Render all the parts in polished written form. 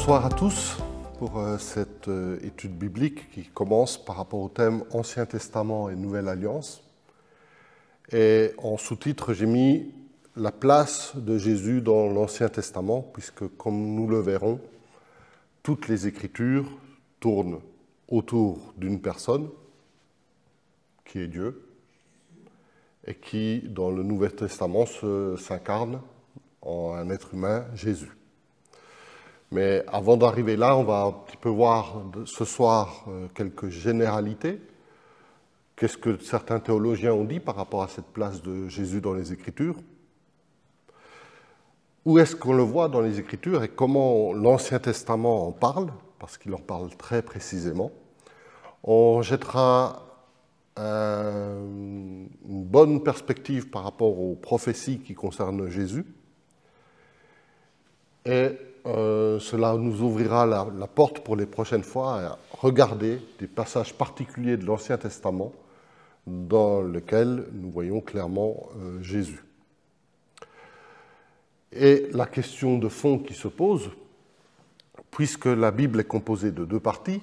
Bonsoir à tous pour cette étude biblique qui commence par rapport au thème Ancien Testament et Nouvelle Alliance. Et en sous-titre, j'ai mis la place de Jésus dans l'Ancien Testament, puisque comme nous le verrons, toutes les Écritures tournent autour d'une personne, qui est Dieu, et qui, dans le Nouveau Testament, s'incarne en un être humain, Jésus. Mais avant d'arriver là, on va un petit peu voir ce soir quelques généralités. Qu'est-ce que certains théologiens ont dit par rapport à cette place de Jésus dans les Écritures? Où est-ce qu'on le voit dans les Écritures et comment l'Ancien Testament en parle, parce qu'il en parle très précisément. On jettera une bonne perspective par rapport aux prophéties qui concernent Jésus. Et cela nous ouvrira la porte pour les prochaines fois à regarder des passages particuliers de l'Ancien Testament dans lesquels nous voyons clairement Jésus. Et la question de fond qui se pose, puisque la Bible est composée de deux parties,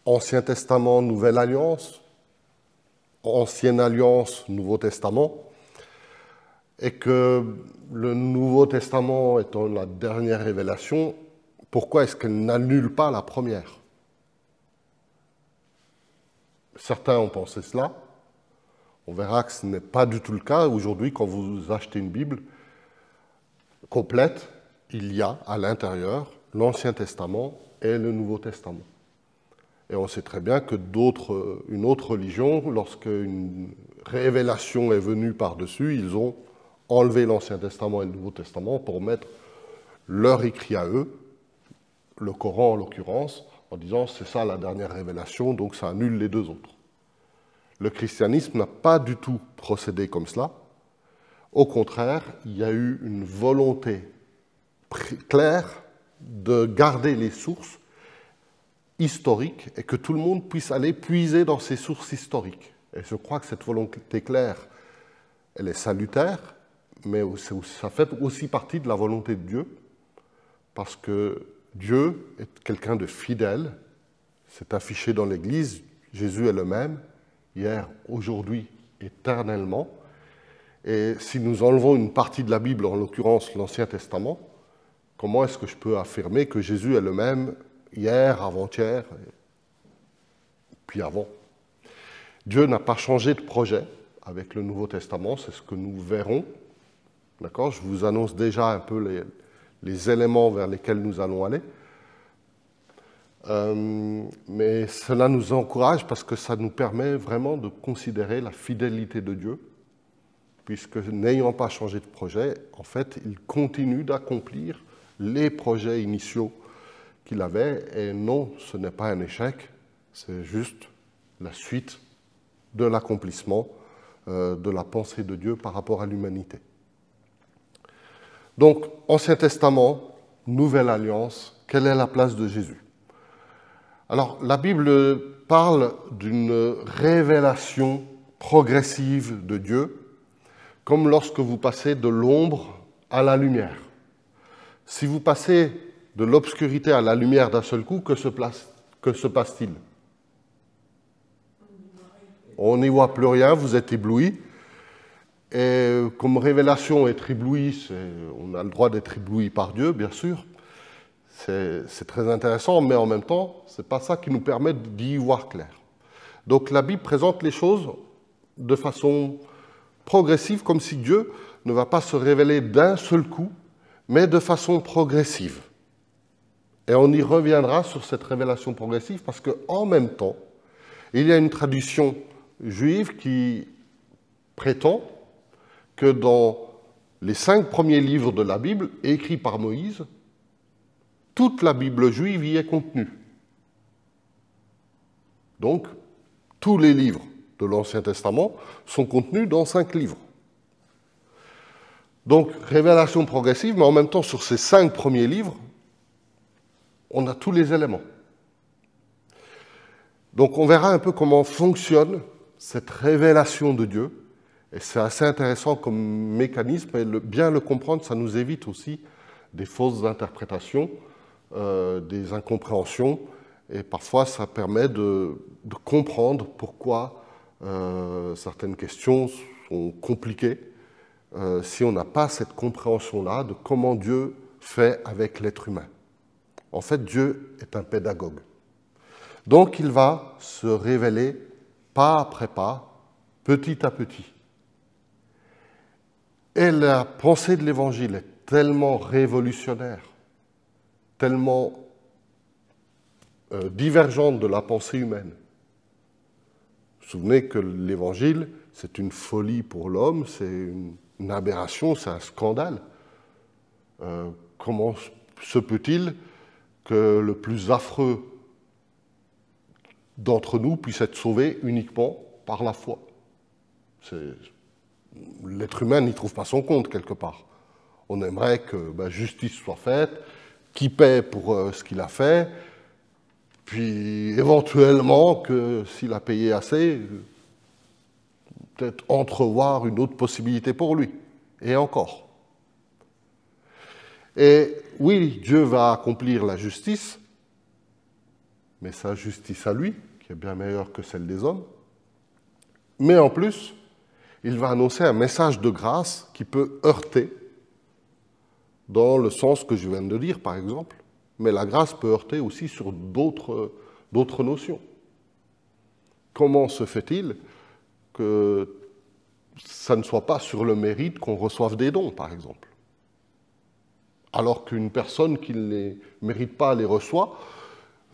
Ancien Testament, Nouvelle Alliance, Ancienne Alliance, Nouveau Testament, et que le Nouveau Testament étant la dernière révélation, pourquoi est-ce qu'elle n'annule pas la première? Certains ont pensé cela. On verra que ce n'est pas du tout le cas. Aujourd'hui, quand vous achetez une Bible complète, il y a à l'intérieur l'Ancien Testament et le Nouveau Testament. Et on sait très bien que une autre religion, lorsqu'une révélation est venue par-dessus, ils ont enlevé l'Ancien Testament et le Nouveau Testament pour mettre leur écrit à eux, le Coran en l'occurrence, en disant c'est ça la dernière révélation, donc ça annule les deux autres. Le christianisme n'a pas du tout procédé comme cela. Au contraire, il y a eu une volonté claire de garder les sources historiques et que tout le monde puisse aller puiser dans ces sources historiques. Et je crois que cette volonté claire, elle est salutaire, mais ça fait aussi partie de la volonté de Dieu, parce que Dieu est quelqu'un de fidèle, c'est affiché dans l'Église, Jésus est le même, hier, aujourd'hui, éternellement, et si nous enlevons une partie de la Bible, en l'occurrence l'Ancien Testament, comment est-ce que je peux affirmer que Jésus est le même hier, avant-hier, puis avant? Dieu n'a pas changé de projet avec le Nouveau Testament, c'est ce que nous verrons. D'accord? Je vous annonce déjà un peu les éléments vers lesquels nous allons aller. Mais cela nous encourage parce que ça nous permet vraiment de considérer la fidélité de Dieu, puisque n'ayant pas changé de projet, en fait, il continue d'accomplir les projets initiaux qu'il avait. Et non, ce n'est pas un échec, c'est juste la suite de l'accomplissement de la pensée de Dieu par rapport à l'humanité. Donc, Ancien Testament, Nouvelle Alliance, quelle est la place de Jésus? Alors, la Bible parle d'une révélation progressive de Dieu, comme lorsque vous passez de l'ombre à la lumière. Si vous passez de l'obscurité à la lumière d'un seul coup, que se passe-t-il? On n'y voit plus rien, vous êtes ébloui. Et comme révélation, être ébloui, on a le droit d'être ébloui par Dieu, bien sûr. C'est très intéressant, mais en même temps, ce n'est pas ça qui nous permet d'y voir clair. Donc la Bible présente les choses de façon progressive, comme si Dieu ne va pas se révéler d'un seul coup, mais de façon progressive. Et on y reviendra sur cette révélation progressive, parce qu'en même temps, il y a une tradition juive qui prétend que dans les 5 premiers livres de la Bible, écrits par Moïse, toute la Bible juive y est contenue. Donc, tous les livres de l'Ancien Testament sont contenus dans 5 livres. Donc, révélation progressive, mais en même temps, sur ces 5 premiers livres, on a tous les éléments. Donc, on verra un peu comment fonctionne cette révélation de Dieu. Et c'est assez intéressant comme mécanisme, et bien le comprendre, ça nous évite aussi des fausses interprétations des incompréhensions, et parfois ça permet de comprendre pourquoi certaines questions sont compliquées si on n'a pas cette compréhension-là de comment Dieu fait avec l'être humain. En fait, Dieu est un pédagogue. Donc il va se révéler pas après pas, petit à petit. Et la pensée de l'Évangile est tellement révolutionnaire, tellement divergente de la pensée humaine. Vous vous souvenez que l'Évangile, c'est une folie pour l'homme, c'est une aberration, c'est un scandale. Comment se peut-il que le plus affreux d'entre nous puisse être sauvé uniquement par la foi? L'être humain n'y trouve pas son compte quelque part. On aimerait que justice soit faite, qui paie pour ce qu'il a fait, puis éventuellement que s'il a payé assez, peut-être entrevoir une autre possibilité pour lui, et encore. Et oui, Dieu va accomplir la justice, mais sa justice à lui, qui est bien meilleure que celle des hommes, mais en plus, il va annoncer un message de grâce qui peut heurter, dans le sens que je viens de dire, par exemple, mais la grâce peut heurter aussi sur d'autres notions. Comment se fait-il que ça ne soit pas sur le mérite qu'on reçoive des dons, par exemple? Alors qu'une personne qui ne les mérite pas les reçoit,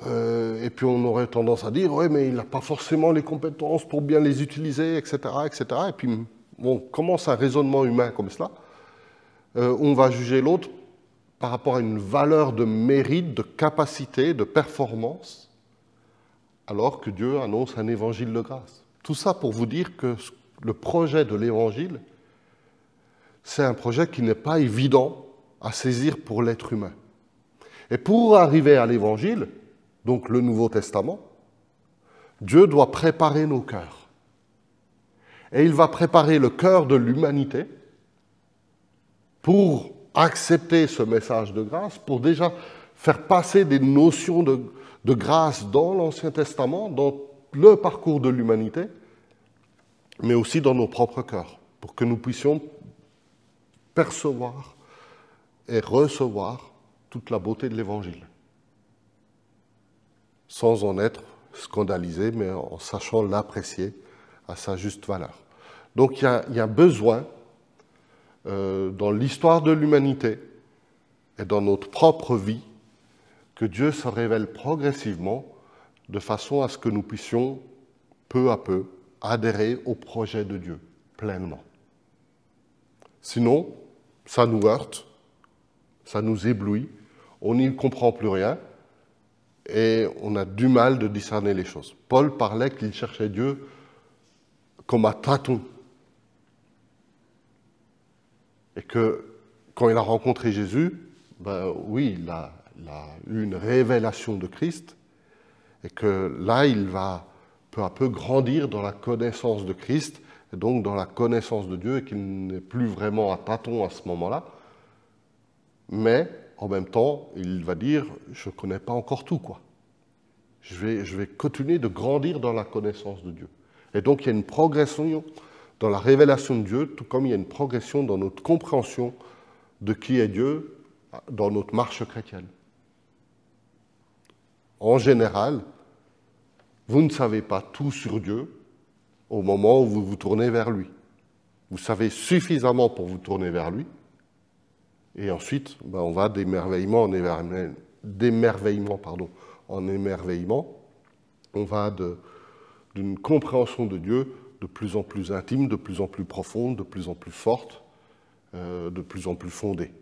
et puis on aurait tendance à dire, oui, mais il n'a pas forcément les compétences pour bien les utiliser, etc., etc. Et puis on commence un raisonnement humain comme cela. On va juger l'autre par rapport à une valeur de mérite, de capacité, de performance, alors que Dieu annonce un évangile de grâce. Tout ça pour vous dire que le projet de l'évangile, c'est un projet qui n'est pas évident à saisir pour l'être humain. Et pour arriver à l'évangile, donc le Nouveau Testament, Dieu doit préparer nos cœurs. Et il va préparer le cœur de l'humanité pour accepter ce message de grâce, pour déjà faire passer des notions de grâce dans l'Ancien Testament, dans le parcours de l'humanité, mais aussi dans nos propres cœurs, pour que nous puissions percevoir et recevoir toute la beauté de l'Évangile, sans en être scandalisé, mais en sachant l'apprécier à sa juste valeur. Donc il y a besoin, dans l'histoire de l'humanité et dans notre propre vie, que Dieu se révèle progressivement de façon à ce que nous puissions, peu à peu, adhérer au projet de Dieu pleinement. Sinon, ça nous heurte, ça nous éblouit, on n'y comprend plus rien et on a du mal de discerner les choses. Paul parlait qu'il cherchait Dieu comme à tâtons. Et que quand il a rencontré Jésus, oui, il a eu une révélation de Christ, et que là, il va peu à peu grandir dans la connaissance de Christ, et donc dans la connaissance de Dieu, et qu'il n'est plus vraiment à tâtons à ce moment-là. Mais, en même temps, il va dire, je ne connais pas encore tout, quoi. Je vais continuer de grandir dans la connaissance de Dieu. Et donc, il y a une progression dans la révélation de Dieu, tout comme il y a une progression dans notre compréhension de qui est Dieu dans notre marche chrétienne. En général, vous ne savez pas tout sur Dieu au moment où vous vous tournez vers lui. Vous savez suffisamment pour vous tourner vers lui, et ensuite, on va d'émerveillement en émerveillement. On va d'une compréhension de Dieu de plus en plus intime, de plus en plus profonde, de plus en plus forte, de plus en plus fondée.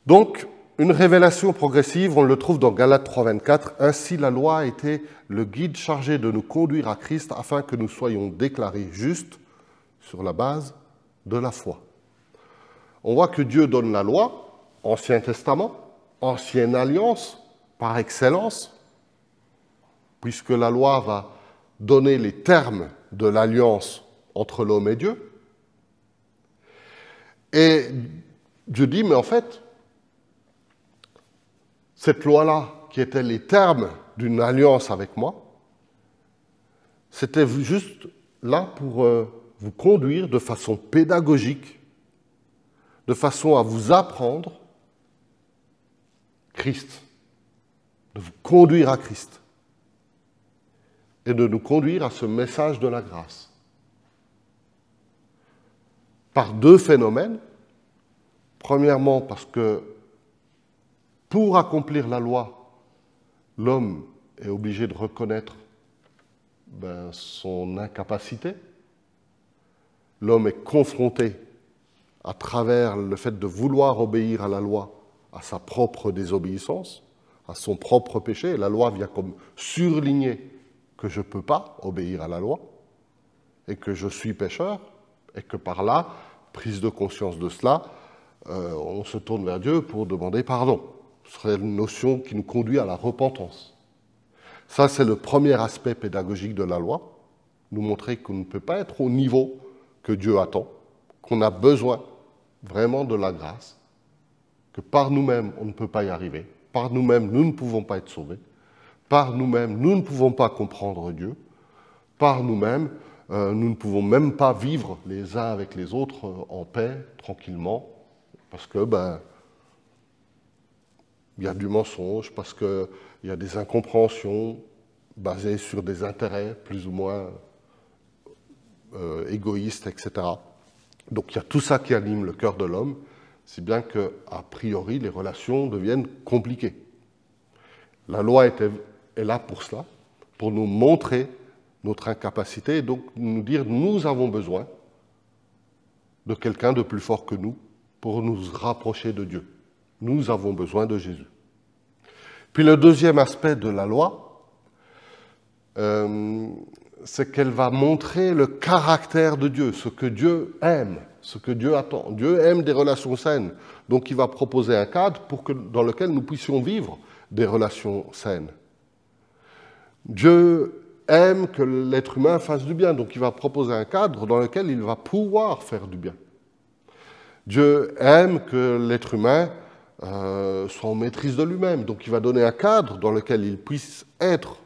Donc, une révélation progressive, on le trouve dans Galates 3,24. « Ainsi la loi a été le guide chargé de nous conduire à Christ afin que nous soyons déclarés justes sur la base de la foi. » On voit que Dieu donne la loi, Ancien Testament, Ancienne Alliance, par excellence, puisque la loi va donner les termes de l'alliance entre l'homme et Dieu. Et Dieu dit, mais en fait, cette loi-là, qui était les termes d'une alliance avec moi, c'était juste là pour vous conduire de façon pédagogique, de façon à vous apprendre Christ, de vous conduire à Christ et de nous conduire à ce message de la grâce. Par deux phénomènes. Premièrement, parce que pour accomplir la loi, l'homme est obligé de reconnaître son incapacité. L'homme est confronté, à travers le fait de vouloir obéir à la loi, à sa propre désobéissance, à son propre péché. Et la loi vient comme surligner que je ne peux pas obéir à la loi et que je suis pécheur et que par là, prise de conscience de cela, on se tourne vers Dieu pour demander pardon. Ce serait une notion qui nous conduit à la repentance. Ça, c'est le premier aspect pédagogique de la loi, nous montrer qu'on ne peut pas être au niveau que Dieu attend, qu'on a besoin vraiment de la grâce, que par nous-mêmes, on ne peut pas y arriver, par nous-mêmes, nous ne pouvons pas être sauvés, par nous-mêmes, nous ne pouvons pas comprendre Dieu, par nous-mêmes, nous ne pouvons même pas vivre les uns avec les autres en paix, tranquillement, parce que, il y a du mensonge, parce qu'il y a des incompréhensions basées sur des intérêts plus ou moins égoïstes, etc. Donc il y a tout ça qui anime le cœur de l'homme, si bien qu'a priori les relations deviennent compliquées. La loi est là pour cela, pour nous montrer notre incapacité et donc nous dire nous avons besoin de quelqu'un de plus fort que nous pour nous rapprocher de Dieu. Nous avons besoin de Jésus. Puis le deuxième aspect de la loi, c'est qu'elle va montrer le caractère de Dieu, ce que Dieu aime, ce que Dieu attend. Dieu aime des relations saines, donc il va proposer un cadre dans lequel nous puissions vivre des relations saines. Dieu aime que l'être humain fasse du bien, donc il va proposer un cadre dans lequel il va pouvoir faire du bien. Dieu aime que l'être humain soit en maîtrise de lui-même, donc il va donner un cadre dans lequel il puisse être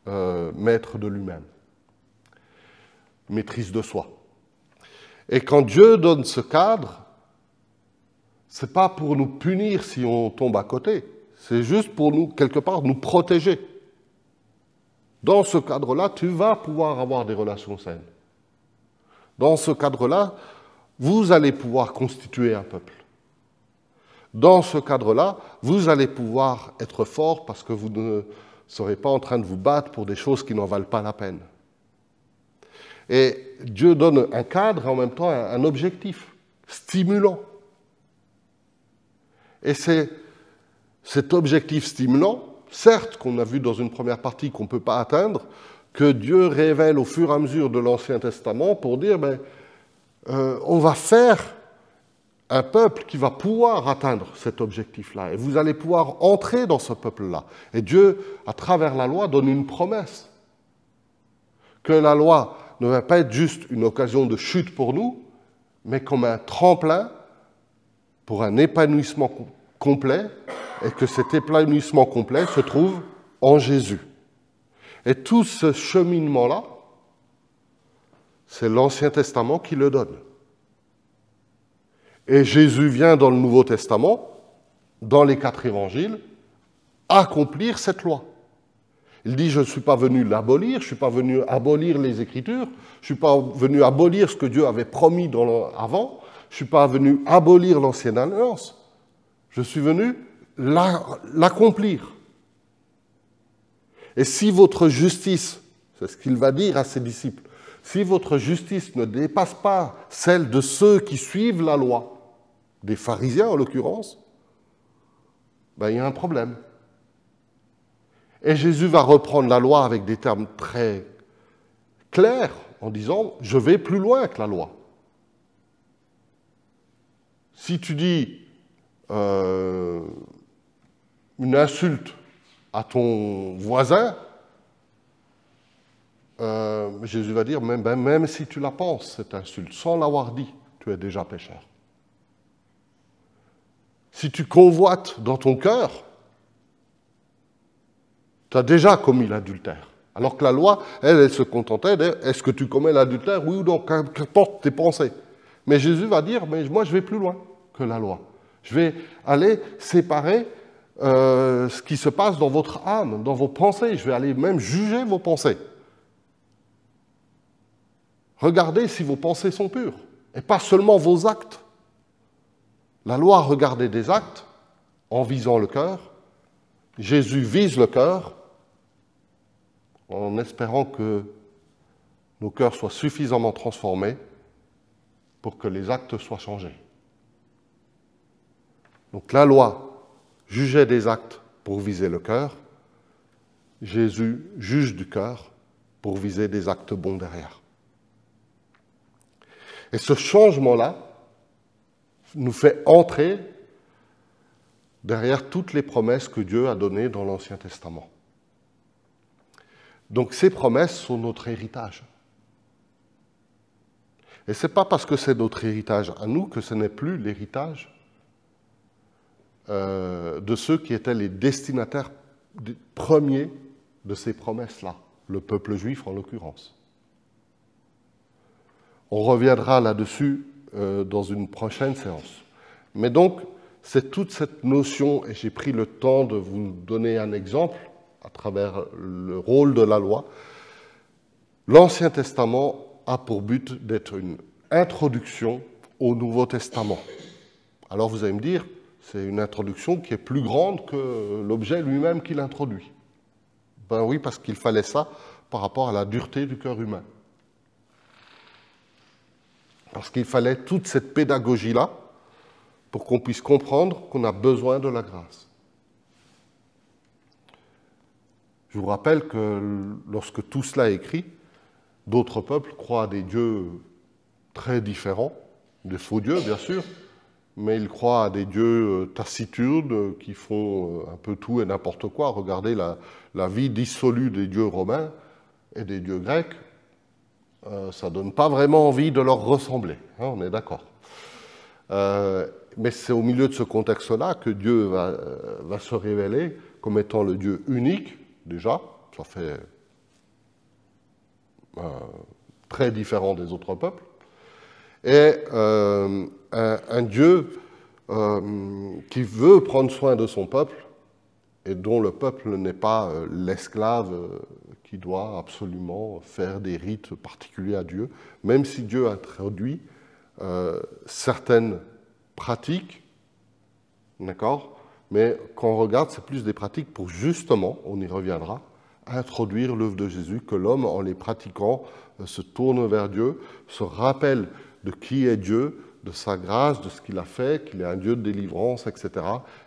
maître de lui-même, maîtrise de soi. Et quand Dieu donne ce cadre, ce n'est pas pour nous punir si on tombe à côté, c'est juste pour nous, quelque part, nous protéger. Dans ce cadre-là, tu vas pouvoir avoir des relations saines. Dans ce cadre-là, vous allez pouvoir constituer un peuple. Dans ce cadre-là, vous allez pouvoir être fort parce que vous ne serez pas en train de vous battre pour des choses qui n'en valent pas la peine. Et Dieu donne un cadre et en même temps un objectif stimulant. Et c'est cet objectif stimulant, certes qu'on a vu dans une première partie qu'on ne peut pas atteindre, que Dieu révèle au fur et à mesure de l'Ancien Testament pour dire on va faire un peuple qui va pouvoir atteindre cet objectif-là. Et vous allez pouvoir entrer dans ce peuple-là. Et Dieu, à travers la loi, donne une promesse. Que la loi ne va pas être juste une occasion de chute pour nous, mais comme un tremplin pour un épanouissement complet, et que cet épanouissement complet se trouve en Jésus. Et tout ce cheminement-là, c'est l'Ancien Testament qui le donne. Et Jésus vient dans le Nouveau Testament, dans les 4 évangiles, accomplir cette loi. Il dit, je ne suis pas venu l'abolir, je ne suis pas venu abolir les Écritures, je ne suis pas venu abolir ce que Dieu avait promis avant, je ne suis pas venu abolir l'Ancienne Alliance, je suis venu l'accomplir. Et si votre justice, c'est ce qu'il va dire à ses disciples, si votre justice ne dépasse pas celle de ceux qui suivent la loi, des pharisiens en l'occurrence, il y a un problème. Et Jésus va reprendre la loi avec des termes très clairs en disant « je vais plus loin que la loi ». Si tu dis une insulte à ton voisin, Jésus va dire même si tu la penses, cette insulte, sans l'avoir dit, tu es déjà pécheur. Si tu convoites dans ton cœur, Tu as déjà commis l'adultère. Alors que la loi, elle se contentait de « est-ce que tu commets l'adultère, oui ou non, qu'importe tes pensées ». Mais Jésus va dire « mais moi je vais plus loin que la loi. Je vais aller séparer ce qui se passe dans votre âme, dans vos pensées. Je vais aller même juger vos pensées. Regardez si vos pensées sont pures, et pas seulement vos actes. La loi regardait des actes en visant le cœur. Jésus vise le cœur en espérant que nos cœurs soient suffisamment transformés pour que les actes soient changés. Donc la loi jugeait des actes pour viser le cœur. Jésus juge du cœur pour viser des actes bons derrière. Et ce changement-là nous fait entrer derrière toutes les promesses que Dieu a données dans l'Ancien Testament. Donc ces promesses sont notre héritage. Et ce n'est pas parce que c'est notre héritage à nous que ce n'est plus l'héritage de ceux qui étaient les destinataires premiers de ces promesses-là, le peuple juif en l'occurrence. On reviendra là-dessus dans une prochaine séance. Mais donc, c'est toute cette notion, et j'ai pris le temps de vous donner un exemple à travers le rôle de la loi. L'Ancien Testament a pour but d'être une introduction au Nouveau Testament. Alors vous allez me dire, c'est une introduction qui est plus grande que l'objet lui-même qui l'introduit. Ben oui, parce qu'il fallait ça par rapport à la dureté du cœur humain. Parce qu'il fallait toute cette pédagogie-là pour qu'on puisse comprendre qu'on a besoin de la grâce. Je vous rappelle que lorsque tout cela est écrit, d'autres peuples croient à des dieux très différents, des faux dieux bien sûr, mais ils croient à des dieux taciturnes qui font un peu tout et n'importe quoi. Regardez la vie dissolue des dieux romains et des dieux grecs, ça ne donne pas vraiment envie de leur ressembler, hein, on est d'accord. Mais c'est au milieu de ce contexte-là que Dieu va se révéler comme étant le Dieu unique, déjà, ça fait très différent des autres peuples, et un Dieu qui veut prendre soin de son peuple et dont le peuple n'est pas l'esclave qui doit absolument faire des rites particuliers à Dieu, même si Dieu introduit certaines pratiques, d'accord, mais quand on regarde, c'est plus des pratiques pour justement, on y reviendra, introduire l'œuvre de Jésus, que l'homme, en les pratiquant, se tourne vers Dieu, se rappelle de qui est Dieu, de sa grâce, de ce qu'il a fait, qu'il est un Dieu de délivrance, etc.,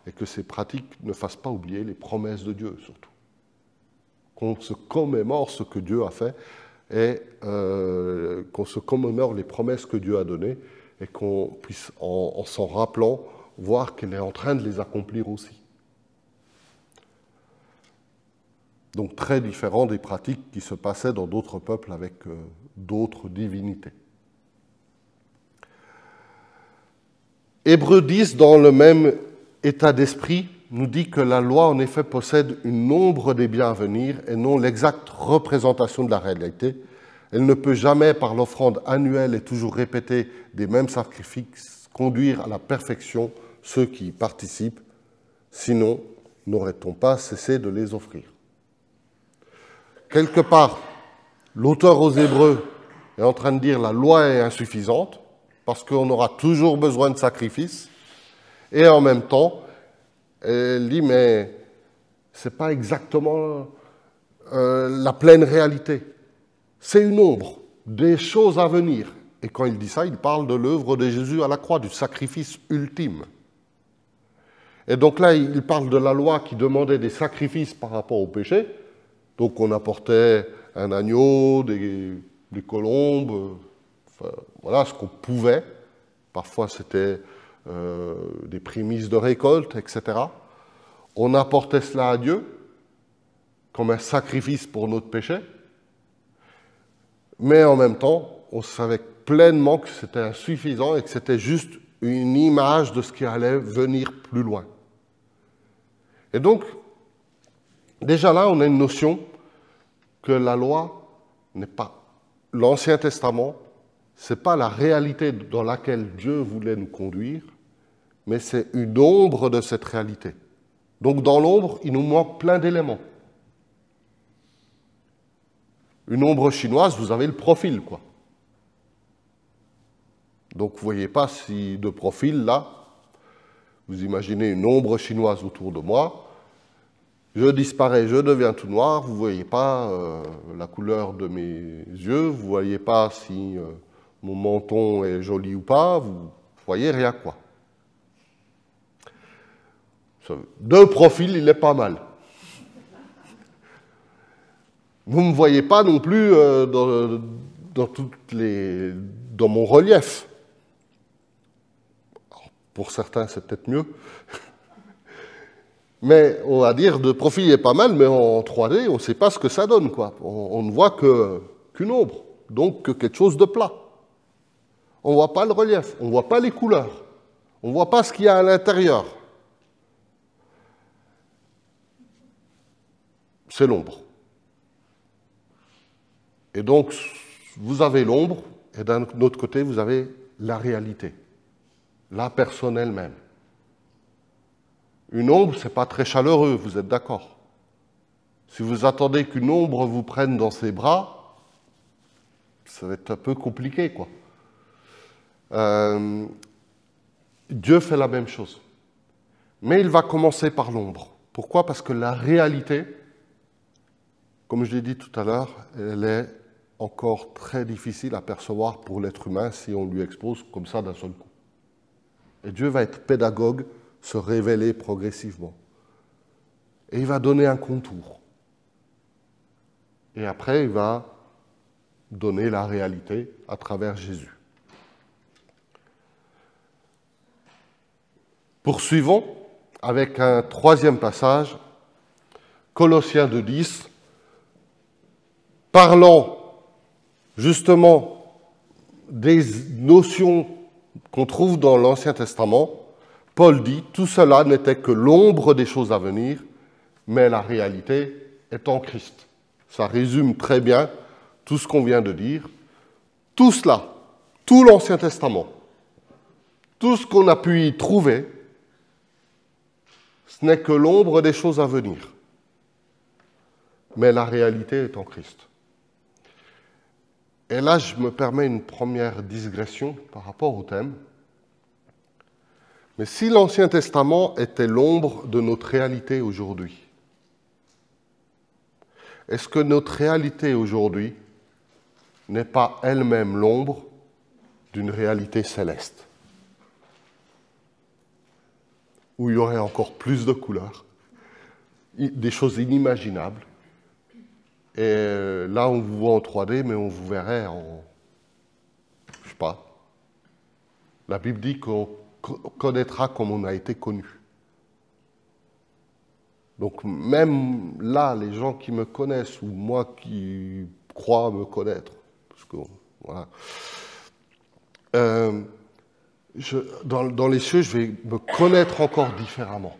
et que ces pratiques ne fassent pas oublier les promesses de Dieu, surtout. Qu'on se commémore ce que Dieu a fait, et qu'on se commémore les promesses que Dieu a données, et qu'on puisse, en s'en rappelant, voir qu'il est en train de les accomplir aussi. Donc très différent des pratiques qui se passaient dans d'autres peuples avec d'autres divinités. Hébreux 10, dans le même état d'esprit, nous dit que la loi, en effet, possède une ombre des biens à venir et non l'exacte représentation de la réalité. Elle ne peut jamais, par l'offrande annuelle et toujours répétée des mêmes sacrifices, conduire à la perfection ceux qui y participent, sinon n'aurait-on pas cessé de les offrir. Quelque part, l'auteur aux Hébreux est en train de dire que la loi est insuffisante, parce qu'on aura toujours besoin de sacrifices, et en même temps, elle dit, mais ce n'est pas exactement la pleine réalité. C'est une ombre des choses à venir. Et quand il dit ça, il parle de l'œuvre de Jésus à la croix, du sacrifice ultime. Et donc là, il parle de la loi qui demandait des sacrifices par rapport au péché. Donc on apportait un agneau, des colombes, enfin, voilà ce qu'on pouvait. Parfois c'était des prémices de récolte, etc. On apportait cela à Dieu comme un sacrifice pour notre péché. Mais en même temps, on savait pleinement que c'était insuffisant et que c'était juste une image de ce qui allait venir plus loin. Et donc, Déjà là, on a une notion que la loi n'est pas... L'Ancien Testament, ce n'est pas la réalité dans laquelle Dieu voulait nous conduire, mais c'est une ombre de cette réalité. Donc dans l'ombre, il nous manque plein d'éléments. Une ombre chinoise, vous avez le profil, quoi. Donc vous ne voyez pas si de profil, là, vous imaginez une ombre chinoise autour de moi, je disparais, je deviens tout noir, vous ne voyez pas la couleur de mes yeux, vous ne voyez pas si mon menton est joli ou pas, vous ne voyez rien, quoi. De profil, il est pas mal. Vous ne me voyez pas non plus dans mon relief. Pour certains, c'est peut-être mieux. Mais on va dire, de profil, il est pas mal, mais en 3D, on ne sait pas ce que ça donne, quoi. On ne voit qu'une ombre, donc que quelque chose de plat. On ne voit pas le relief, on ne voit pas les couleurs, on ne voit pas ce qu'il y a à l'intérieur. C'est l'ombre. Et donc, vous avez l'ombre, et d'un autre côté, vous avez la réalité, la personne elle-même. Une ombre, ce n'est pas très chaleureux, vous êtes d'accord? Si vous attendez qu'une ombre vous prenne dans ses bras, ça va être un peu compliqué, quoi. Dieu fait la même chose. Mais il va commencer par l'ombre. Pourquoi? Parce que la réalité, comme je l'ai dit tout à l'heure, elle est encore très difficile à percevoir pour l'être humain si on lui expose comme ça d'un seul coup. Et Dieu va être pédagogue, se révéler progressivement. Et il va donner un contour. Et après, il va donner la réalité à travers Jésus. Poursuivons avec un troisième passage, Colossiens 2:10, parlant justement des notions qu'on trouve dans l'Ancien Testament. Paul dit, tout cela n'était que l'ombre des choses à venir, mais la réalité est en Christ. Ça résume très bien tout ce qu'on vient de dire. Tout cela, tout l'Ancien Testament, tout ce qu'on a pu y trouver, ce n'est que l'ombre des choses à venir, mais la réalité est en Christ. Et là, je me permets une première digression par rapport au thème. Mais si l'Ancien Testament était l'ombre de notre réalité aujourd'hui, est-ce que notre réalité aujourd'hui n'est pas elle-même l'ombre d'une réalité céleste, où il y aurait encore plus de couleurs, des choses inimaginables? Et là, on vous voit en 3D, mais on vous verrait en... je sais pas. La Bible dit qu'on connaîtra comme on a été connu. Donc même là, les gens qui me connaissent, ou moi qui crois me connaître, parce que, voilà, dans les cieux, je vais me connaître encore différemment.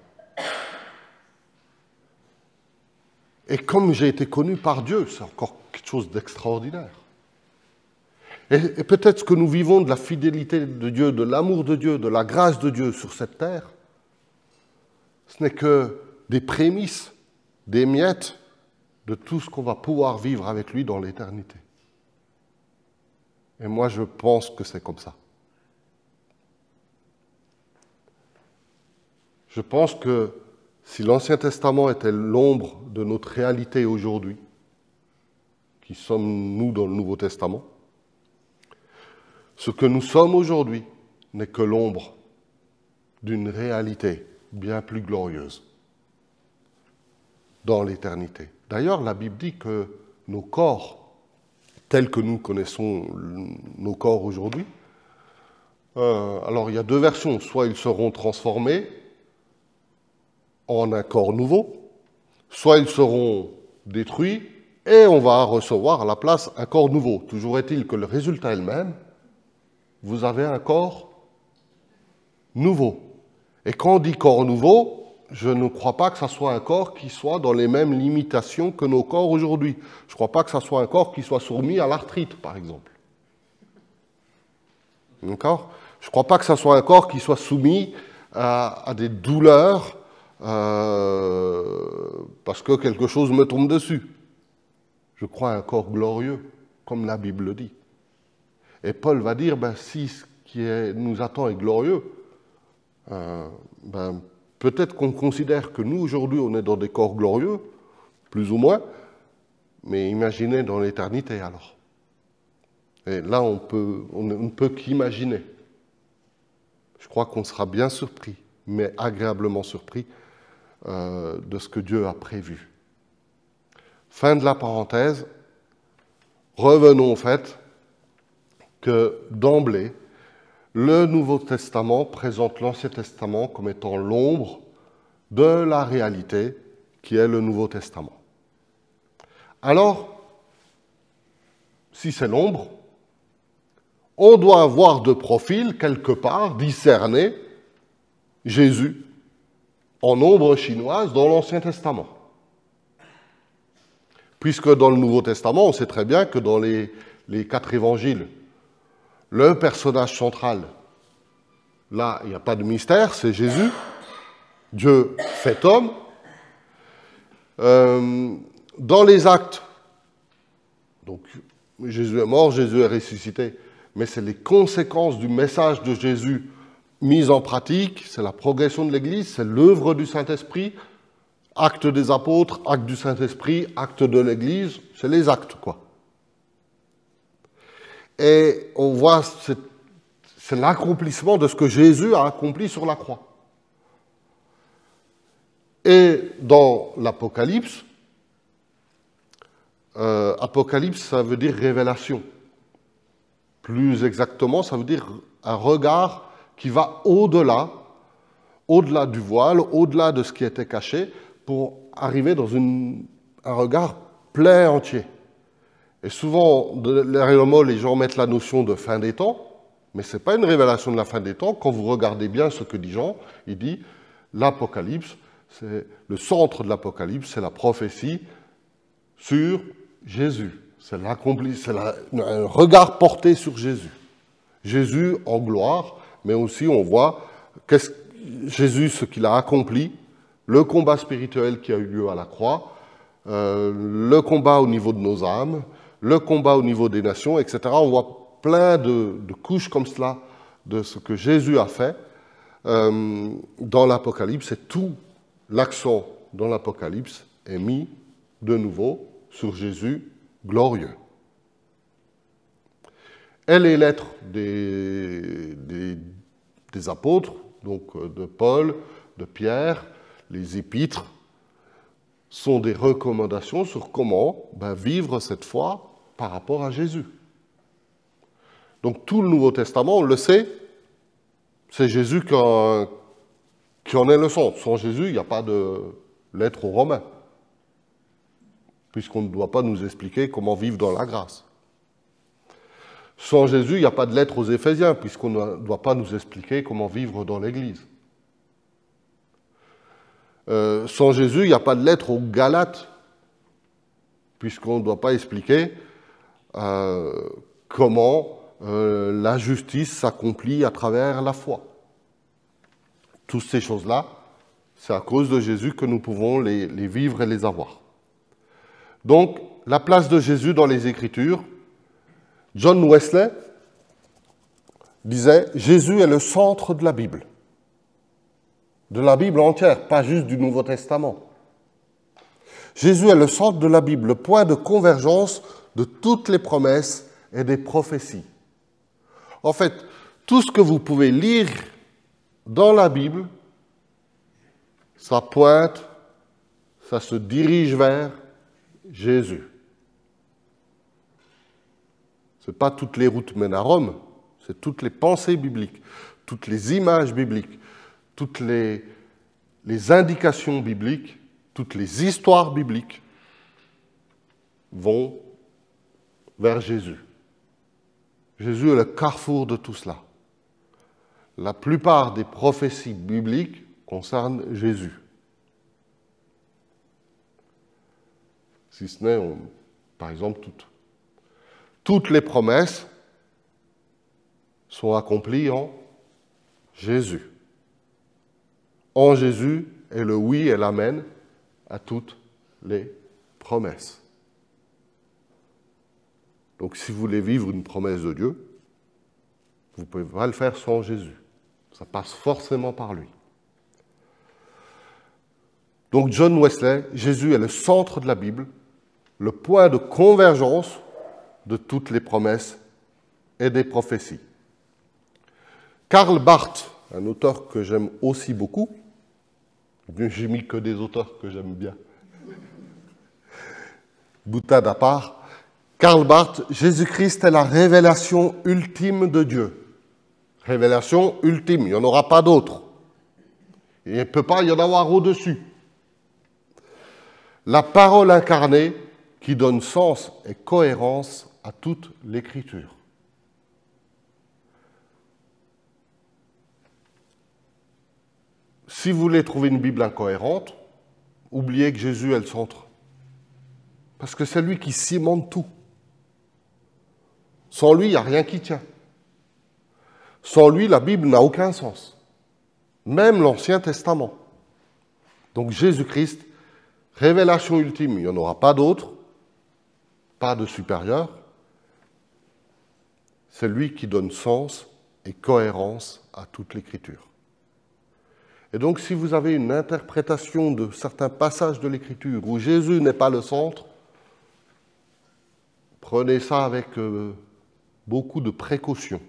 Et comme j'ai été connu par Dieu, c'est encore quelque chose d'extraordinaire. Et peut-être que nous vivons de la fidélité de Dieu, de l'amour de Dieu, de la grâce de Dieu sur cette terre, ce n'est que des prémices, des miettes de tout ce qu'on va pouvoir vivre avec lui dans l'éternité. Et moi, je pense que c'est comme ça. Je pense que si l'Ancien Testament était l'ombre de notre réalité aujourd'hui, qui sommes nous dans le Nouveau Testament, ce que nous sommes aujourd'hui n'est que l'ombre d'une réalité bien plus glorieuse dans l'éternité. D'ailleurs, la Bible dit que nos corps, tels que nous connaissons nos corps aujourd'hui, alors il y a deux versions, soit ils seront transformés en un corps nouveau, soit ils seront détruits et on va recevoir à la place un corps nouveau. Toujours est-il que le résultat est le même, vous avez un corps nouveau. Et quand on dit corps nouveau, je ne crois pas que ça soit un corps qui soit dans les mêmes limitations que nos corps aujourd'hui. Je ne crois pas que ça soit un corps qui soit soumis à l'arthrite, par exemple. D'accord ? Je ne crois pas que ça soit un corps qui soit soumis à des douleurs parce que quelque chose me tombe dessus. Je crois à un corps glorieux, comme la Bible le dit. Et Paul va dire, si ce qui nous attend est glorieux, peut-être qu'on considère que nous, aujourd'hui, on est dans des corps glorieux, plus ou moins, mais imaginez dans l'éternité alors. Et là, on ne peut qu'imaginer. Je crois qu'on sera bien surpris, mais agréablement surpris de ce que Dieu a prévu. Fin de la parenthèse. Revenons au fait que d'emblée, le Nouveau Testament présente l'Ancien Testament comme étant l'ombre de la réalité qui est le Nouveau Testament. Alors, si c'est l'ombre, on doit avoir de profil, quelque part, discerner Jésus en ombre chinoise dans l'Ancien Testament. Puisque dans le Nouveau Testament, on sait très bien que dans les 4 évangiles, le personnage central, là, il n'y a pas de mystère, c'est Jésus, Dieu fait homme. Dans les actes, donc Jésus est mort, Jésus est ressuscité, mais c'est les conséquences du message de Jésus mises en pratique, c'est la progression de l'Église, c'est l'œuvre du Saint-Esprit, acte des apôtres, acte du Saint-Esprit, acte de l'Église, c'est les actes, quoi. Et on voit, c'est l'accomplissement de ce que Jésus a accompli sur la croix. Et dans l'Apocalypse, Apocalypse, ça veut dire révélation. Plus exactement, ça veut dire un regard qui va au-delà du voile, au-delà de ce qui était caché, pour arriver dans un regard plein entier. Et souvent, derrière le mot, les gens mettent la notion de fin des temps, mais ce n'est pas une révélation de la fin des temps. Quand vous regardez bien ce que dit Jean, il dit l'Apocalypse, c'est le centre de l'Apocalypse, c'est la prophétie sur Jésus. C'est un regard porté sur Jésus. Jésus en gloire, mais aussi on voit Jésus, ce qu'il a accompli, le combat spirituel qui a eu lieu à la croix, le combat au niveau de nos âmes, le combat au niveau des nations, etc. On voit plein de couches comme cela de ce que Jésus a fait dans l'Apocalypse. Et tout l'accent dans l'Apocalypse est mis de nouveau sur Jésus glorieux. Et les lettres des apôtres, donc de Paul, de Pierre, les épîtres, sont des recommandations sur comment vivre cette foi par rapport à Jésus. Donc tout le Nouveau Testament, on le sait, c'est Jésus qui en est le centre. Sans Jésus, il n'y a pas de lettre aux Romains, puisqu'on ne doit pas nous expliquer comment vivre dans la grâce. Sans Jésus, il n'y a pas de lettre aux Éphésiens, puisqu'on ne doit pas nous expliquer comment vivre dans l'Église. Sans Jésus, il n'y a pas de lettre aux Galates, puisqu'on ne doit pas expliquer comment la justice s'accomplit à travers la foi. Toutes ces choses-là, c'est à cause de Jésus que nous pouvons les vivre et les avoir. Donc, la place de Jésus dans les Écritures, John Wesley disait « Jésus est le centre de la Bible entière, pas juste du Nouveau Testament. Jésus est le centre de la Bible, le point de convergence de toutes les promesses et des prophéties. » En fait, tout ce que vous pouvez lire dans la Bible, ça pointe, ça se dirige vers Jésus. Ce n'est pas toutes les routes mènent à Rome, c'est toutes les pensées bibliques, toutes les images bibliques, toutes les indications bibliques, toutes les histoires bibliques vont vers Jésus. Jésus est le carrefour de tout cela. La plupart des prophéties bibliques concernent Jésus. si ce n'est, par exemple, toutes les promesses sont accomplies en Jésus. En Jésus est le oui et l'amen à toutes les promesses. Donc si vous voulez vivre une promesse de Dieu, vous ne pouvez pas le faire sans Jésus. Ça passe forcément par lui. Donc John Wesley, Jésus est le centre de la Bible, le point de convergence de toutes les promesses et des prophéties. Karl Barth, un auteur que j'aime aussi beaucoup, j'ai mis que des auteurs que j'aime bien, boutade à part, Karl Barth, Jésus-Christ est la révélation ultime de Dieu. Révélation ultime, il n'y en aura pas d'autre. Il ne peut pas y en avoir au-dessus. La parole incarnée qui donne sens et cohérence à toute l'Écriture. Si vous voulez trouver une Bible incohérente, oubliez que Jésus est le centre. Parce que c'est lui qui cimente tout. Sans lui, il n'y a rien qui tient. Sans lui, la Bible n'a aucun sens. Même l'Ancien Testament. Donc Jésus-Christ, révélation ultime, il n'y en aura pas d'autre, pas de supérieur. C'est lui qui donne sens et cohérence à toute l'Écriture. Et donc, si vous avez une interprétation de certains passages de l'Écriture où Jésus n'est pas le centre, prenez ça avec beaucoup de précaution,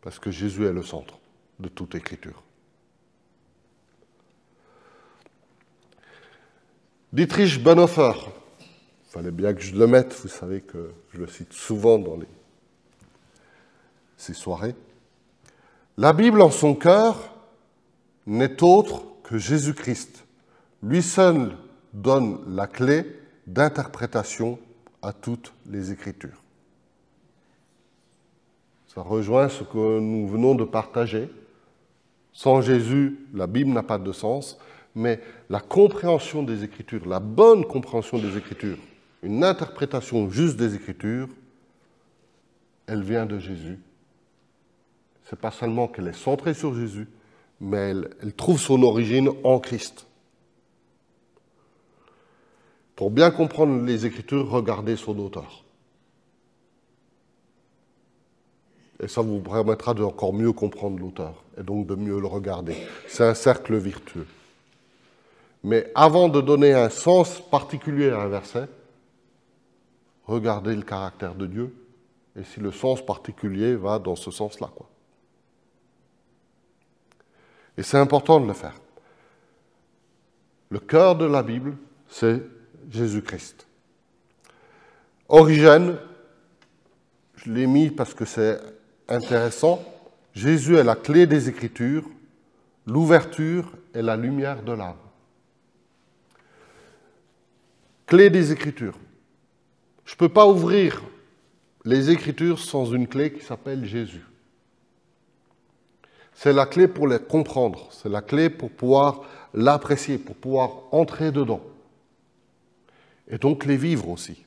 parce que Jésus est le centre de toute Écriture. Dietrich Bonhoeffer, il fallait bien que je le mette, vous savez que je le cite souvent dans ces soirées. La Bible en son cœur n'est autre que Jésus-Christ. Lui seul donne la clé d'interprétation à toutes les Écritures. Ça rejoint ce que nous venons de partager. Sans Jésus, la Bible n'a pas de sens, mais la compréhension des Écritures, la bonne compréhension des Écritures, une interprétation juste des Écritures, elle vient de Jésus. Ce n'est pas seulement qu'elle est centrée sur Jésus, mais elle trouve son origine en Christ. Pour bien comprendre les Écritures, regardez son auteur. Et ça vous permettra de encore mieux comprendre l'auteur, et donc de mieux le regarder. C'est un cercle vertueux. Mais avant de donner un sens particulier à un verset, regardez le caractère de Dieu, et si le sens particulier va dans ce sens-là, quoi. Et c'est important de le faire. Le cœur de la Bible, c'est Jésus-Christ. Origène, je l'ai mis parce que c'est intéressant. Jésus est la clé des Écritures, l'ouverture est la lumière de l'âme. Clé des Écritures. Je ne peux pas ouvrir les Écritures sans une clé qui s'appelle Jésus. C'est la clé pour les comprendre, c'est la clé pour pouvoir l'apprécier, pour pouvoir entrer dedans. Et donc les vivre aussi.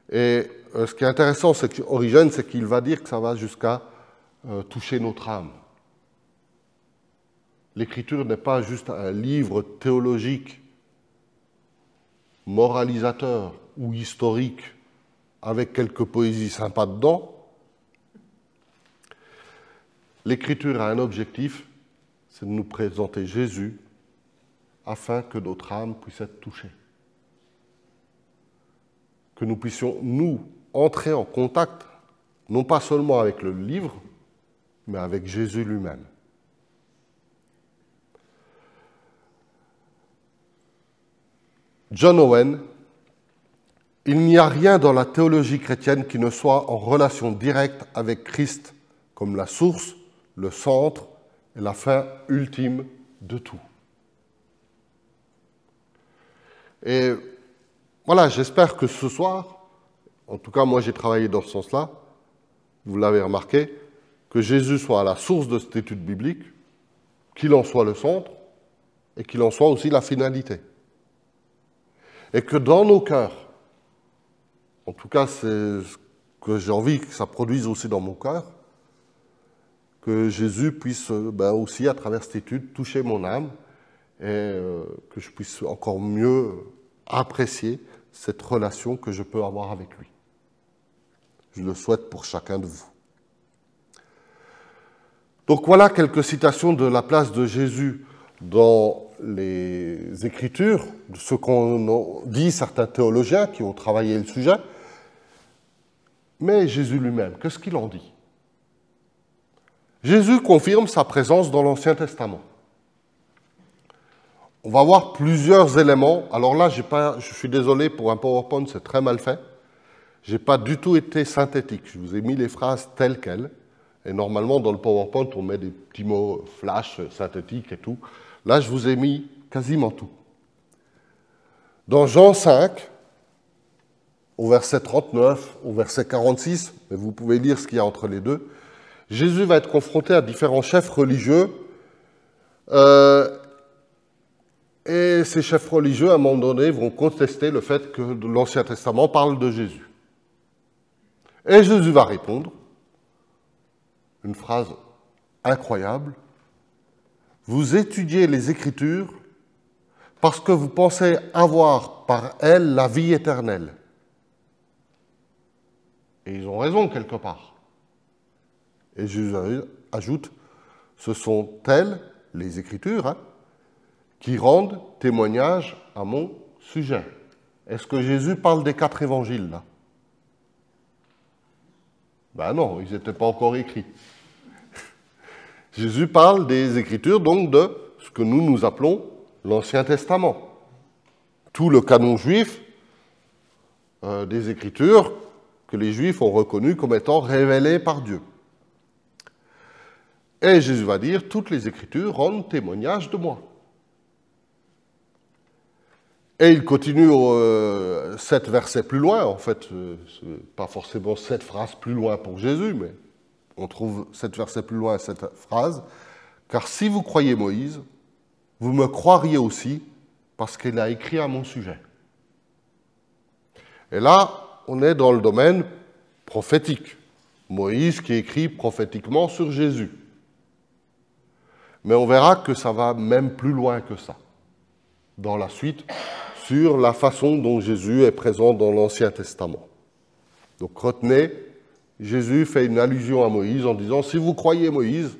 Et ce qui est intéressant, c'est qu'Origène, c'est qu'il va dire que ça va jusqu'à toucher notre âme. L'Écriture n'est pas juste un livre théologique, moralisateur ou historique, avec quelques poésies sympas dedans. L'Écriture a un objectif, c'est de nous présenter Jésus afin que notre âme puisse être touchée. Que nous puissions, nous, entrer en contact, non pas seulement avec le livre, mais avec Jésus lui-même. John Owen, il n'y a rien dans la théologie chrétienne qui ne soit en relation directe avec Christ comme la source, le centre et la fin ultime de tout. Et voilà, j'espère que ce soir, en tout cas moi j'ai travaillé dans ce sens-là, vous l'avez remarqué, que Jésus soit à la source de cette étude biblique, qu'il en soit le centre et qu'il en soit aussi la finalité. et que dans nos cœurs, en tout cas c'est ce que j'ai envie que ça produise aussi dans mon cœur, que Jésus puisse aussi, à travers cette étude, toucher mon âme et que je puisse encore mieux apprécier cette relation que je peux avoir avec lui. Je le souhaite pour chacun de vous. Donc voilà quelques citations de la place de Jésus dans les Écritures, de ce qu'ont dit certains théologiens qui ont travaillé le sujet. Mais Jésus lui-même, qu'est-ce qu'il en dit? Jésus confirme sa présence dans l'Ancien Testament. On va voir plusieurs éléments. Alors là, je suis désolé pour un PowerPoint, c'est très mal fait. Je n'ai pas du tout été synthétique. Je vous ai mis les phrases telles quelles. Et normalement, dans le PowerPoint, on met des petits mots flash, synthétiques et tout. Là, je vous ai mis quasiment tout. Dans Jean 5, au verset 39, au verset 46, mais vous pouvez lire ce qu'il y a entre les deux, Jésus va être confronté à différents chefs religieux. Et ces chefs religieux, à un moment donné, vont contester le fait que l'Ancien Testament parle de Jésus. Et Jésus va répondre, une phrase incroyable, « Vous étudiez les Écritures parce que vous pensez avoir par elles la vie éternelle. » Et ils ont raison quelque part. Et Jésus ajoute, « Ce sont elles, les Écritures, qui rendent témoignage à mon sujet. » Est-ce que Jésus parle des 4 évangiles, là? Ben non, ils n'étaient pas encore écrits. Jésus parle des Écritures, donc de ce que nous appelons l'Ancien Testament. Tout le canon juif des Écritures que les Juifs ont reconnu comme étant révélées par Dieu. Et Jésus va dire, toutes les Écritures rendent témoignage de moi. Et il continue 7 versets plus loin, en fait, pas forcément 7 phrases plus loin pour Jésus, mais on trouve 7 versets plus loin cette phrase, « Car si vous croyez Moïse, vous me croiriez aussi, parce qu'il a écrit à mon sujet. » Et là, on est dans le domaine prophétique. Moïse qui écrit prophétiquement sur Jésus. Mais on verra que ça va même plus loin que ça, dans la suite, sur la façon dont Jésus est présent dans l'Ancien Testament. Donc retenez, Jésus fait une allusion à Moïse en disant « Si vous croyez Moïse,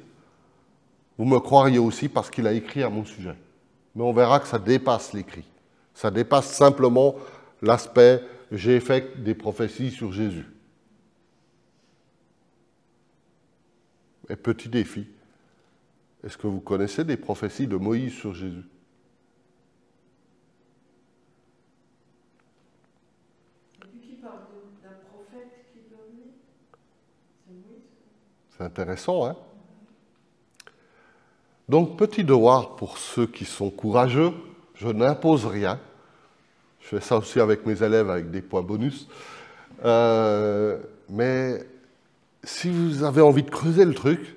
vous me croiriez aussi parce qu'il a écrit à mon sujet. » Mais on verra que ça dépasse l'écrit. Ça dépasse simplement l'aspect « j'ai fait des prophéties sur Jésus ». Et petit défi, est-ce que vous connaissez des prophéties de Moïse sur Jésus? C'est intéressant, hein? Donc, petit devoir pour ceux qui sont courageux, je n'impose rien. Je fais ça aussi avec mes élèves avec des points bonus. Mais si vous avez envie de creuser le truc,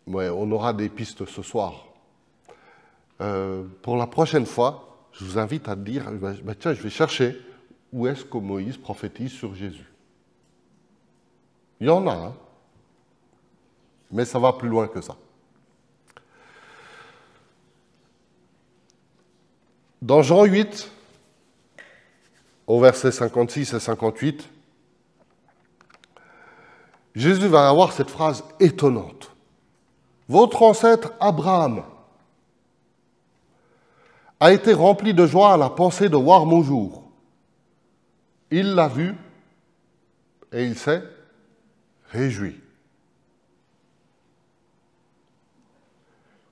ouais, on aura des pistes ce soir. Pour la prochaine fois, je vous invite à dire, tiens, je vais chercher où est-ce que Moïse prophétise sur Jésus. Il y en a, hein, mais ça va plus loin que ça. Dans Jean 8, au verset 56 et 58, Jésus va avoir cette phrase étonnante. « Votre ancêtre Abraham a été rempli de joie à la pensée de voir mon jour. Il l'a vu et il s'est réjoui. »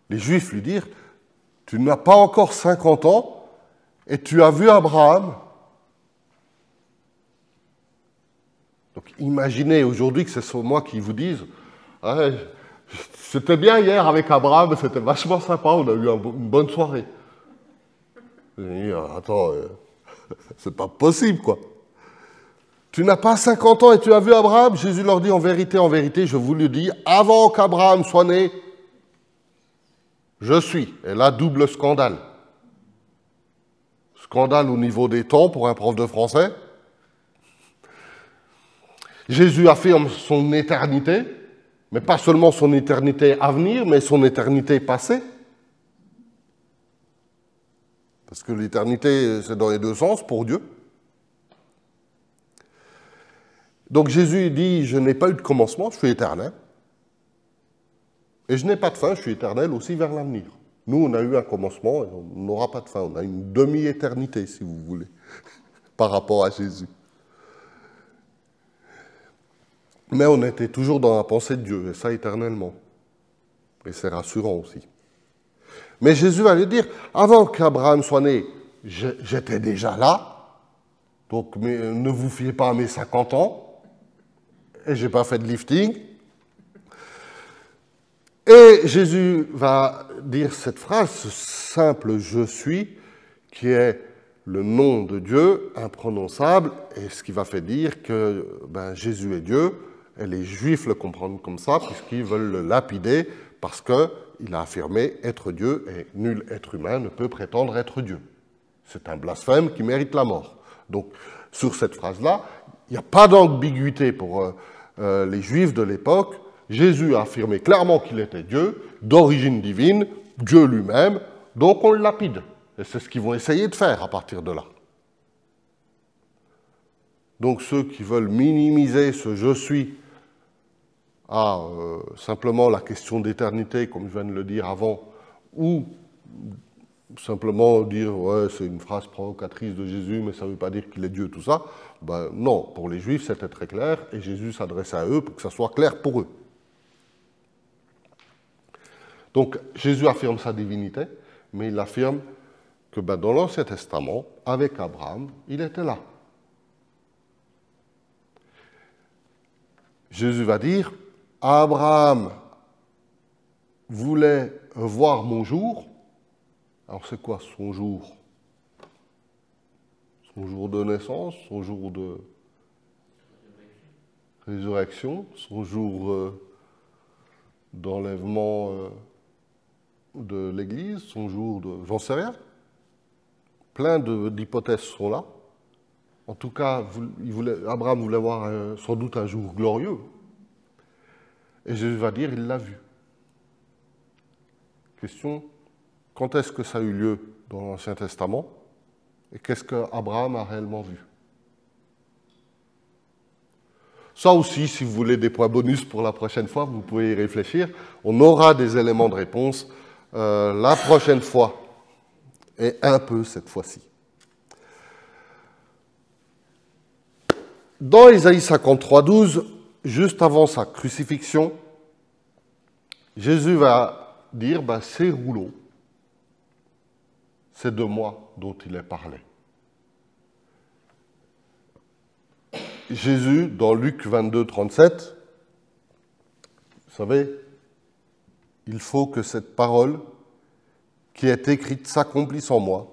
Les Juifs lui dirent, « Tu n'as pas encore 50 ans et tu as vu Abraham. » Donc imaginez aujourd'hui que ce soit moi qui vous dise, ah, « C'était bien hier avec Abraham, c'était vachement sympa, on a eu une bonne soirée. » Attends, c'est pas possible, quoi. Tu n'as pas 50 ans et tu as vu Abraham? Jésus leur dit, en vérité, je vous le dis, avant qu'Abraham soit né, je suis. Et là, double scandale. Scandale au niveau des temps pour un prof de français. Jésus affirme son éternité, mais pas seulement son éternité à venir, mais son éternité passée. Parce que l'éternité, c'est dans les deux sens pour Dieu. Donc Jésus dit, je n'ai pas eu de commencement, je suis éternel. Et je n'ai pas de fin, je suis éternel aussi vers l'avenir. Nous, on a eu un commencement et on n'aura pas de fin. On a une demi-éternité, si vous voulez, par rapport à Jésus. Mais on était toujours dans la pensée de Dieu, et ça éternellement. Et c'est rassurant aussi. Mais Jésus va lui dire, avant qu'Abraham soit né, j'étais déjà là, donc ne vous fiez pas à mes 50 ans, et je n'ai pas fait de lifting. Et Jésus va dire cette phrase, ce simple « je suis », qui est le nom de Dieu, imprononçable, et ce qui va faire dire que Jésus est Dieu, et les Juifs le comprennent comme ça, puisqu'ils veulent le lapider, parce qu'il a affirmé être Dieu, et nul être humain ne peut prétendre être Dieu. C'est un blasphème qui mérite la mort. Donc, sur cette phrase-là, il n'y a pas d'ambiguïté pour les Juifs de l'époque. Jésus a affirmé clairement qu'il était Dieu, d'origine divine, Dieu lui-même, donc on le lapide. Et c'est ce qu'ils vont essayer de faire à partir de là. Donc ceux qui veulent minimiser ce « je suis » à simplement la question d'éternité, comme je viens de le dire avant, ou simplement dire ouais, c'est une phrase provocatrice de Jésus, mais ça ne veut pas dire qu'il est Dieu, tout ça, ben non, pour les Juifs c'était très clair, et Jésus s'adressait à eux pour que ça soit clair pour eux. Donc Jésus affirme sa divinité, mais il affirme que dans l'Ancien Testament, avec Abraham, il était là. Jésus va dire, Abraham voulait voir mon jour. Alors c'est quoi son jour? Son jour de naissance, son jour de résurrection, son jour d'enlèvement de l'Église, son jour de... j'en sais rien. Plein d'hypothèses sont là. En tout cas, Abraham voulait voir sans doute un jour glorieux. Et Jésus va dire, il l'a vu. Question, quand est-ce que ça a eu lieu dans l'Ancien Testament? Et qu'est-ce qu'Abraham a réellement vu? Ça aussi, si vous voulez des points bonus pour la prochaine fois, vous pouvez y réfléchir. On aura des éléments de réponse la prochaine fois. Et un peu cette fois-ci. Dans Ésaïe 53:12, juste avant sa crucifixion, Jésus va dire, ces rouleaux, c'est de moi dont il est parlé. Jésus, dans Luc 22:37, vous savez, il faut que cette parole qui est écrite s'accomplisse en moi.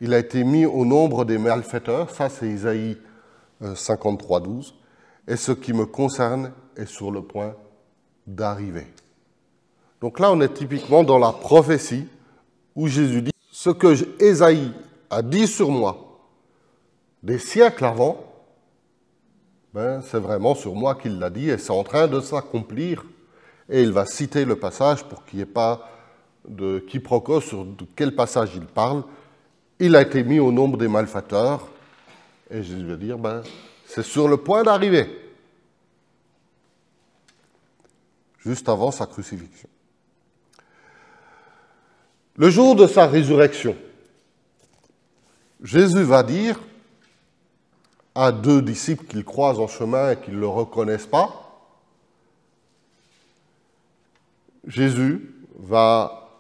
Il a été mis au nombre des malfaiteurs, ça c'est Ésaïe 53:12, et ce qui me concerne est sur le point d'arriver. Donc là, on est typiquement dans la prophétie où Jésus dit ce que Ésaïe a dit sur moi des siècles avant, c'est vraiment sur moi qu'il l'a dit et c'est en train de s'accomplir. Et il va citer le passage pour qu'il n'y ait pas de quiproquo sur de quel passage il parle. Il a été mis au nombre des malfaiteurs. Et Jésus va dire, c'est sur le point d'arriver. Juste avant sa crucifixion. Le jour de sa résurrection, Jésus va dire à deux disciples qu'il croise en chemin et qui ne le reconnaissent pas, Jésus va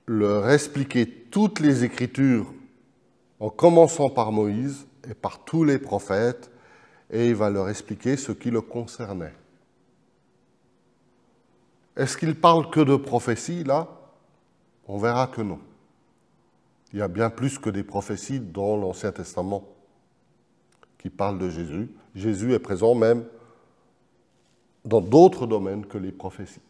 leur expliquer toutes les Écritures en commençant par Moïse et par tous les prophètes, et il va leur expliquer ce qui le concernait. Est-ce qu'il parle que de prophéties, là? On verra que non. Il y a bien plus que des prophéties dans l'Ancien Testament qui parlent de Jésus. Jésus est présent même dans d'autres domaines que les prophéties.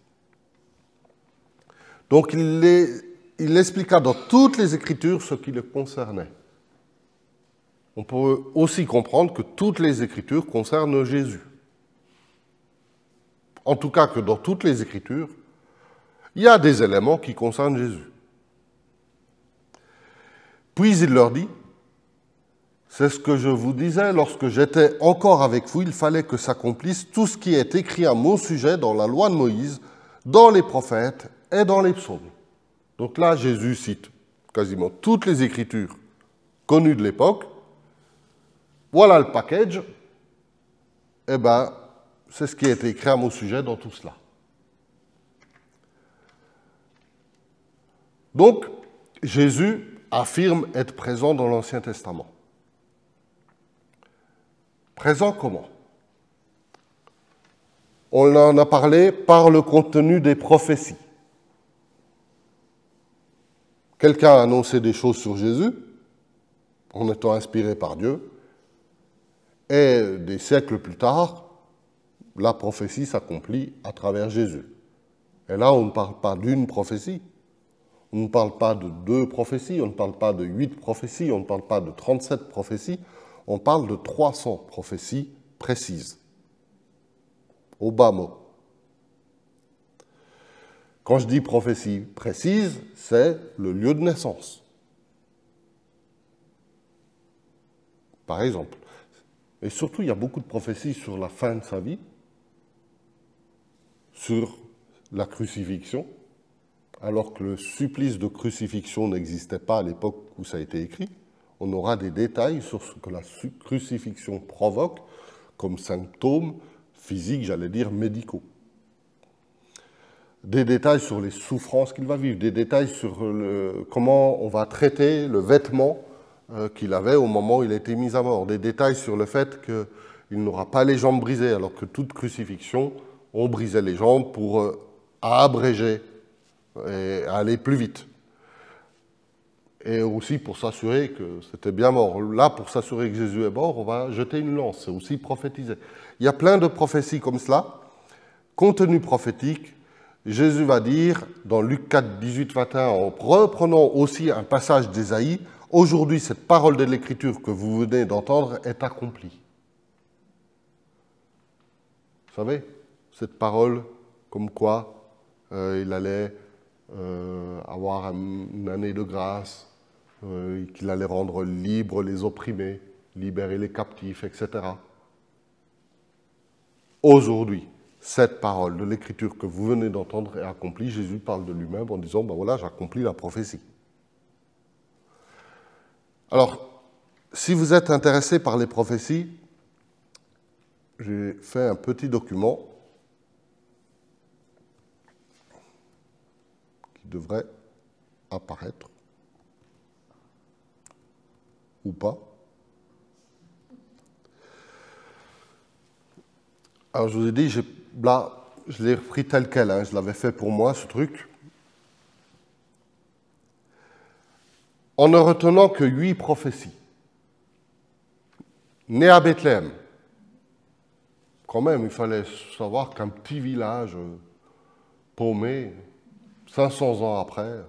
Donc il expliqua dans toutes les Écritures ce qui le concernait. on peut aussi comprendre que toutes les Écritures concernent Jésus. En tout cas que dans toutes les Écritures, il y a des éléments qui concernent Jésus. Puis il leur dit, c'est ce que je vous disais lorsque j'étais encore avec vous, il fallait que s'accomplisse tout ce qui est écrit à mon sujet dans la loi de Moïse, dans les prophètes et dans les psaumes. Donc là, Jésus cite quasiment toutes les Écritures connues de l'époque. Voilà le package. Eh bien, c'est ce qui a été écrit à mon sujet dans tout cela. Donc, Jésus affirme être présent dans l'Ancien Testament. Présent comment? On en a parlé par le contenu des prophéties. Quelqu'un a annoncé des choses sur Jésus, en étant inspiré par Dieu, et des siècles plus tard, la prophétie s'accomplit à travers Jésus. Et là, on ne parle pas d'une prophétie, on ne parle pas de 2 prophéties, on ne parle pas de 8 prophéties, on ne parle pas de 37 prophéties, on parle de 300 prophéties précises, au bas mot. Quand je dis prophétie précise, c'est le lieu de naissance. Par exemple. Et surtout, il y a beaucoup de prophéties sur la fin de sa vie, sur la crucifixion, alors que le supplice de crucifixion n'existait pas à l'époque où ça a été écrit. On aura des détails sur ce que la crucifixion provoque comme symptômes physiques, j'allais dire médicaux. Des détails sur les souffrances qu'il va vivre, des détails sur comment on va traiter le vêtement qu'il avait au moment où il a été mis à mort, des détails sur le fait qu'il n'aura pas les jambes brisées, alors que toute crucifixion, on brisait les jambes pour abréger et aller plus vite. Et aussi pour s'assurer que c'était bien mort. Là, pour s'assurer que Jésus est mort, on va jeter une lance, c'est aussi prophétisé. Il y a plein de prophéties comme cela, contenu prophétique. Jésus va dire, dans Luc 4, 18, 21, en reprenant aussi un passage d'Ésaïe, « Aujourd'hui, cette parole de l'Écriture que vous venez d'entendre est accomplie. » Vous savez, cette parole comme quoi il allait avoir une année de grâce, qu'il allait rendre libres les opprimés, libérer les captifs, etc. Aujourd'hui, cette parole de l'Écriture que vous venez d'entendre est accomplie. Jésus parle de lui-même en disant, ben voilà, j'accomplis la prophétie. Alors, si vous êtes intéressé par les prophéties, j'ai fait un petit document qui devrait apparaître, ou pas. Alors, je vous ai dit, là, je l'ai repris tel quel, hein, je l'avais fait pour moi, ce truc. En ne retenant que 8 prophéties. Né à Bethléem. Quand même, il fallait savoir qu'un petit village paumé, 500 ans après,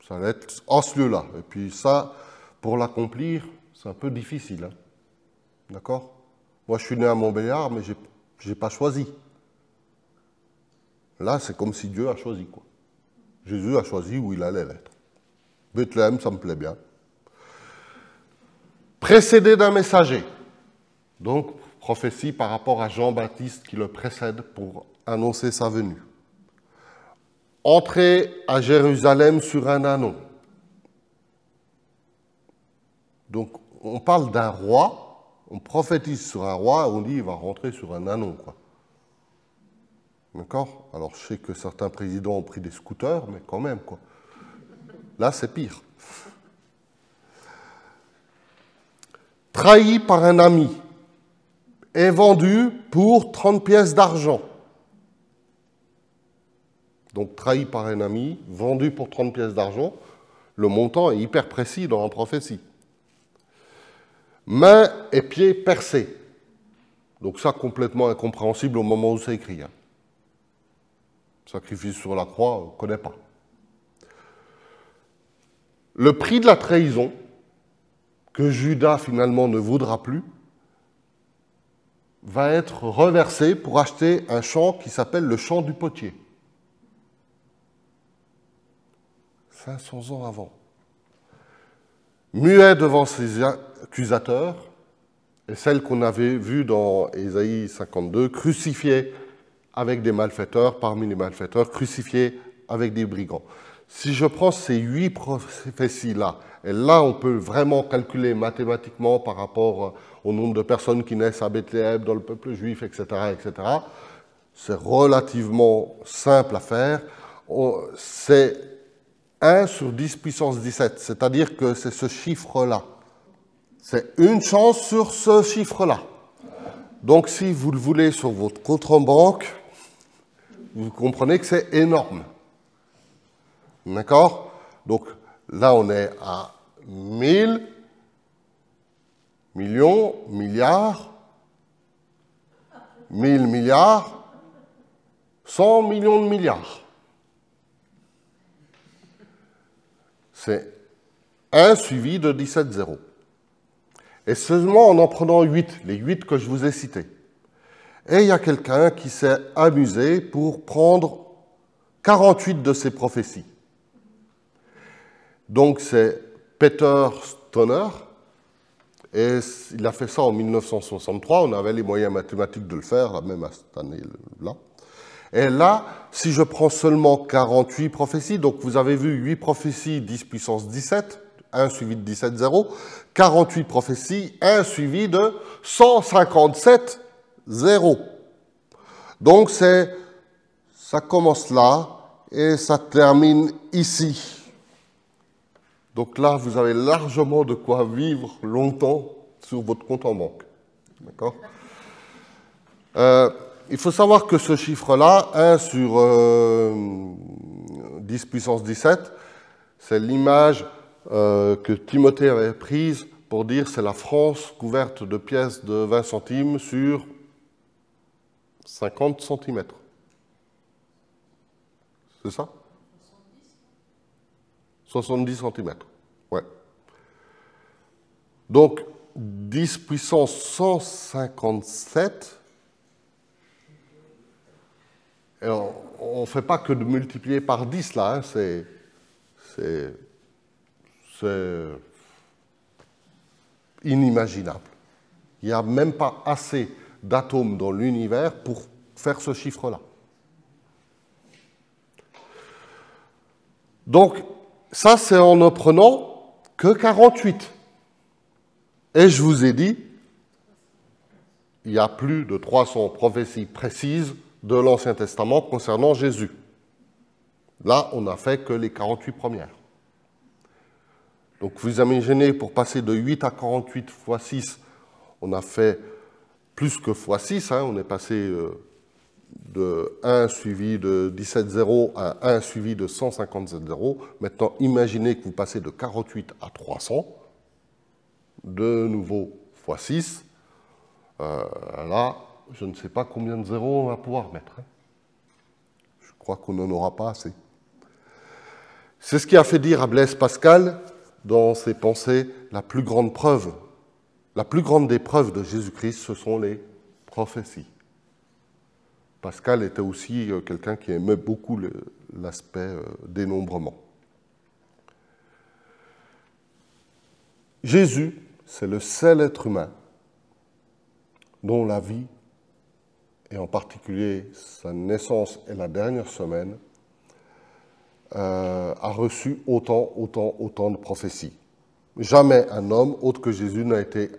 ça allait être en ce lieu-là. Et puis ça, pour l'accomplir, c'est un peu difficile. Hein. D'accord? Moi, je suis né à Montbéliard, mais je n'ai pas choisi. Là, c'est comme si Dieu a choisi, quoi. Jésus a choisi où il allait être. Bethléem, ça me plaît bien. Précédé d'un messager. Donc, prophétie par rapport à Jean-Baptiste qui le précède pour annoncer sa venue. Entrer à Jérusalem sur un ânon. Donc, on parle d'un roi, on prophétise sur un roi, on dit qu'il va rentrer sur un ânon, quoi. D'accord? Alors, je sais que certains présidents ont pris des scooters, mais quand même, quoi. Là, c'est pire. Trahi par un ami et vendu pour 30 pièces d'argent. Donc, trahi par un ami, vendu pour 30 pièces d'argent, le montant est hyper précis dans la prophétie. Mains et pieds percés. Donc ça, complètement incompréhensible au moment où c'est écrit. Hein. Sacrifice sur la croix, on ne connaît pas. Le prix de la trahison, que Judas finalement ne voudra plus, va être reversé pour acheter un champ qui s'appelle le champ du potier. 500 ans avant. Muet devant ses accusateurs, et celle qu'on avait vue dans Ésaïe 52, crucifié avec des malfaiteurs, parmi les malfaiteurs, crucifié avec des brigands. Si je prends ces 8 prophéties-là, et là on peut vraiment calculer mathématiquement par rapport au nombre de personnes qui naissent à Bethléem, dans le peuple juif, etc., c'est relativement simple à faire. C'est 1 sur 10 puissance 17, c'est-à-dire que c'est ce chiffre-là. C'est une chance sur ce chiffre-là. Donc si vous le voulez sur votre compte en banque, vous comprenez que c'est énorme. D'accord? Donc là, on est à 1000, millions, milliards, 1000 milliards, 100 millions de milliards. C'est 1 suivi de 17 zéros. Et seulement en prenant 8, les 8 que je vous ai cités. Et il y a quelqu'un qui s'est amusé pour prendre 48 de ces prophéties. Donc c'est Peter Stoner, et il a fait ça en 1963, on avait les moyens mathématiques de le faire, même à cette année-là. Et là, si je prends seulement 48 prophéties, donc vous avez vu 8 prophéties, 10 puissance 17, 1 suivi de 17 zéros, 48 prophéties, 1 suivi de 157 zéros. Donc ça commence là et ça termine ici. Donc là, vous avez largement de quoi vivre longtemps sur votre compte en banque. D'accord ? Il faut savoir que ce chiffre-là, 1 sur 10 puissance 17, c'est l'image que Timothée avait prise pour dire c'est la France couverte de pièces de 20 centimes sur 50 centimètres. C'est ça ? 70 centimètres. Ouais. Donc, 10 puissance 157, et on ne fait pas que de multiplier par 10 là, hein, c'est inimaginable. Il n'y a même pas assez d'atomes dans l'univers pour faire ce chiffre-là. Donc, ça, c'est en ne prenant que 48. Et je vous ai dit, il y a plus de 300 prophéties précises de l'Ancien Testament concernant Jésus. Là, on n'a fait que les 48 premières. Donc, vous imaginez, pour passer de 8 à 48 fois 6, on a fait plus que fois 6, hein, on est passé de 1 suivi de 17 zéros à 1 suivi de 157 zéros. Maintenant, imaginez que vous passez de 48 à 300, de nouveau fois 6. Là, je ne sais pas combien de zéros on va pouvoir mettre. Hein. Je crois qu'on n'en aura pas assez. C'est ce qui a fait dire à Blaise Pascal, dans ses pensées, la plus grande des preuves de Jésus-Christ, ce sont les prophéties. Pascal était aussi quelqu'un qui aimait beaucoup l'aspect dénombrement. Jésus, c'est le seul être humain dont la vie, et en particulier sa naissance et la dernière semaine, a reçu autant de prophéties. Jamais un homme autre que Jésus n'a été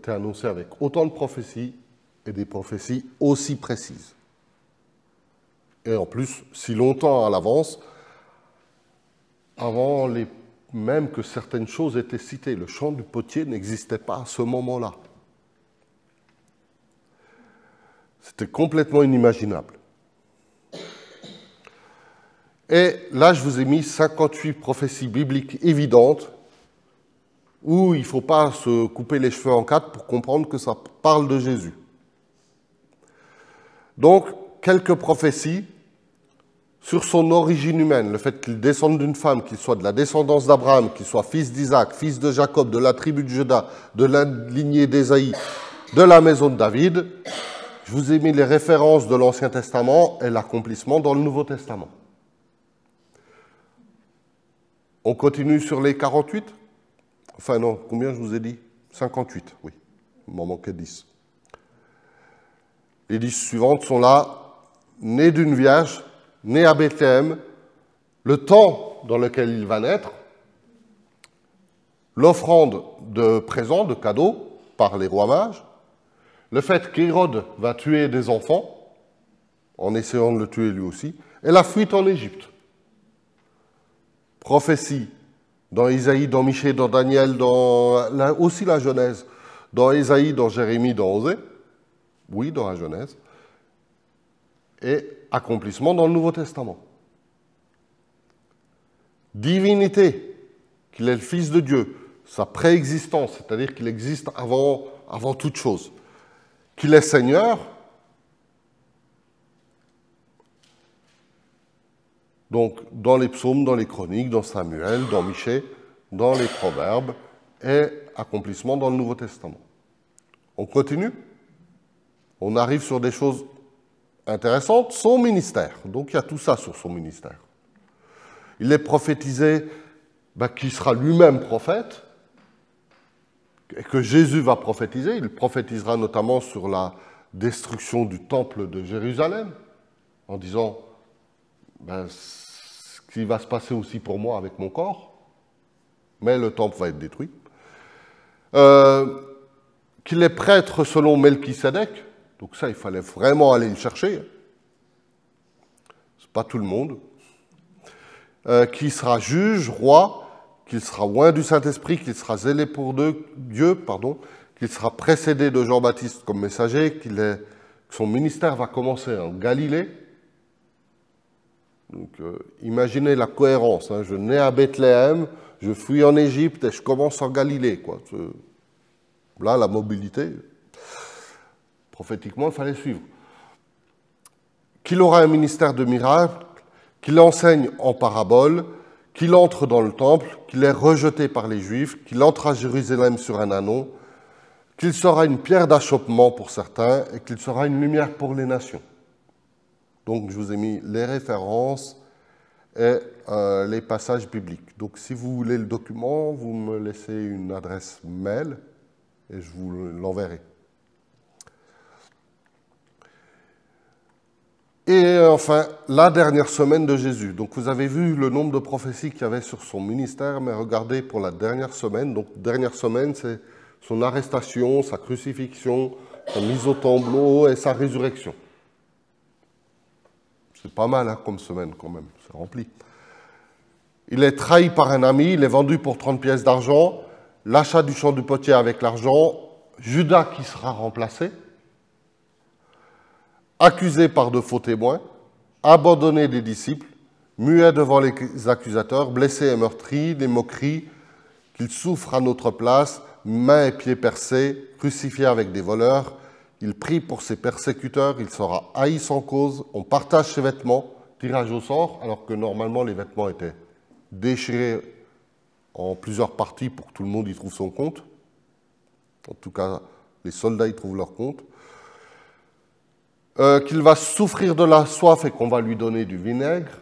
annoncé avec autant de prophéties et des prophéties aussi précises. Et en plus, si longtemps à l'avance, avant même que certaines choses étaient citées. Le champ du potier n'existait pas à ce moment-là. C'était complètement inimaginable. Et là, je vous ai mis 58 prophéties bibliques évidentes où il ne faut pas se couper les cheveux en quatre pour comprendre que ça parle de Jésus. Donc, quelques prophéties sur son origine humaine, le fait qu'il descende d'une femme, qu'il soit de la descendance d'Abraham, qu'il soit fils d'Isaac, fils de Jacob, de la tribu de Juda, de la lignée d'Ésaïe, de la maison de David, je vous ai mis les références de l'Ancien Testament et l'accomplissement dans le Nouveau Testament. On continue sur les 48 ? Enfin non, combien je vous ai dit ? 58, oui. Il m'en manquait 10. Les 10 suivantes sont là, né d'une vierge, né à Bethléem, le temps dans lequel il va naître, l'offrande de présents, de cadeaux par les rois mages, le fait qu'Hérode va tuer des enfants, en essayant de le tuer lui aussi, et la fuite en Égypte. Prophétie dans Isaïe, dans Michée, dans Daniel, aussi la Genèse, dans Ésaïe, dans Jérémie, dans Osée, oui, dans la Genèse, et accomplissement dans le Nouveau Testament. Divinité, qu'il est le Fils de Dieu, sa préexistence, c'est-à-dire qu'il existe avant toute chose. Qu'il est Seigneur, donc dans les psaumes, dans les chroniques, dans Samuel, dans Michée, dans les proverbes, et accomplissement dans le Nouveau Testament. On continue. On arrive sur des choses intéressantes. Son ministère. Donc il y a tout ça sur son ministère. Il est prophétisé qu'il sera lui-même prophète, et que Jésus va prophétiser. Il prophétisera notamment sur la destruction du temple de Jérusalem, en disant ce qui va se passer aussi pour moi avec mon corps, mais le temple va être détruit. Qu'il est prêtre selon Melchisédek, donc ça, il fallait vraiment aller le chercher. C'est pas tout le monde. Qu'il sera juge, roi, qu'il sera oint du Saint-Esprit, qu'il sera zélé pour Dieu, qu'il sera précédé de Jean-Baptiste comme messager, que son ministère va commencer en Galilée. Donc, imaginez la cohérence. Je nais à Bethléem, je fuis en Égypte et je commence en Galilée, quoi. Là, la mobilité, prophétiquement, il fallait suivre. Qu'il aura un ministère de miracles, qu'il enseigne en parabole, qu'il entre dans le temple, qu'il est rejeté par les Juifs, qu'il entre à Jérusalem sur un ânon, qu'il sera une pierre d'achoppement pour certains et qu'il sera une lumière pour les nations. Donc, je vous ai mis les références et les passages bibliques. Donc, si vous voulez le document, vous me laissez une adresse mail et je vous l'enverrai. Et enfin, la dernière semaine de Jésus. Donc, vous avez vu le nombre de prophéties qu'il y avait sur son ministère, mais regardez pour la dernière semaine. Donc, dernière semaine, c'est son arrestation, sa crucifixion, sa mise au tombeau et sa résurrection. C'est pas mal comme semaine quand même, c'est rempli. Il est trahi par un ami, il est vendu pour 30 pièces d'argent, l'achat du champ du potier avec l'argent, Judas qui sera remplacé, accusé par de faux témoins, abandonné des disciples, muet devant les accusateurs, blessé et meurtri, des moqueries, qu'il souffre à notre place, mains et pieds percés, crucifié avec des voleurs. Il prie pour ses persécuteurs, il sera haï sans cause, on partage ses vêtements, tirage au sort, alors que normalement les vêtements étaient déchirés en plusieurs parties pour que tout le monde y trouve son compte. En tout cas, les soldats y trouvent leur compte. Qu'il va souffrir de la soif et qu'on va lui donner du vinaigre.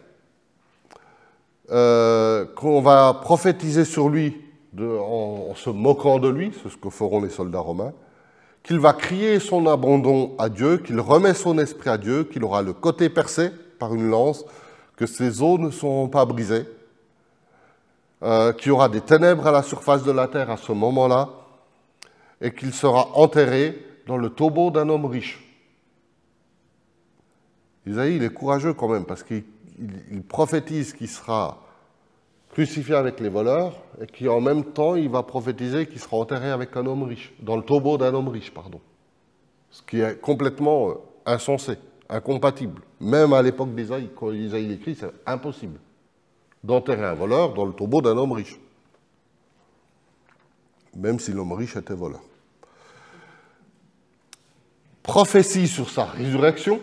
Qu'on va prophétiser sur lui en se moquant de lui, c'est ce que feront les soldats romains. Qu'il va crier son abandon à Dieu, qu'il remet son esprit à Dieu, qu'il aura le côté percé par une lance, que ses os ne seront pas brisés, qu'il y aura des ténèbres à la surface de la terre à ce moment-là, et qu'il sera enterré dans le tombeau d'un homme riche. Isaïe, il est courageux quand même, parce qu'il prophétise qu'il sera crucifié avec les voleurs, et qu'en même temps, il va prophétiser qu'il sera enterré avec un homme riche, dans le tombeau d'un homme riche, pardon. Ce qui est complètement insensé, incompatible. Même à l'époque d'Isaïe, quand Isaïe l'écrit, c'est impossible d'enterrer un voleur dans le tombeau d'un homme riche. Même si l'homme riche était voleur. Prophétie sur sa résurrection.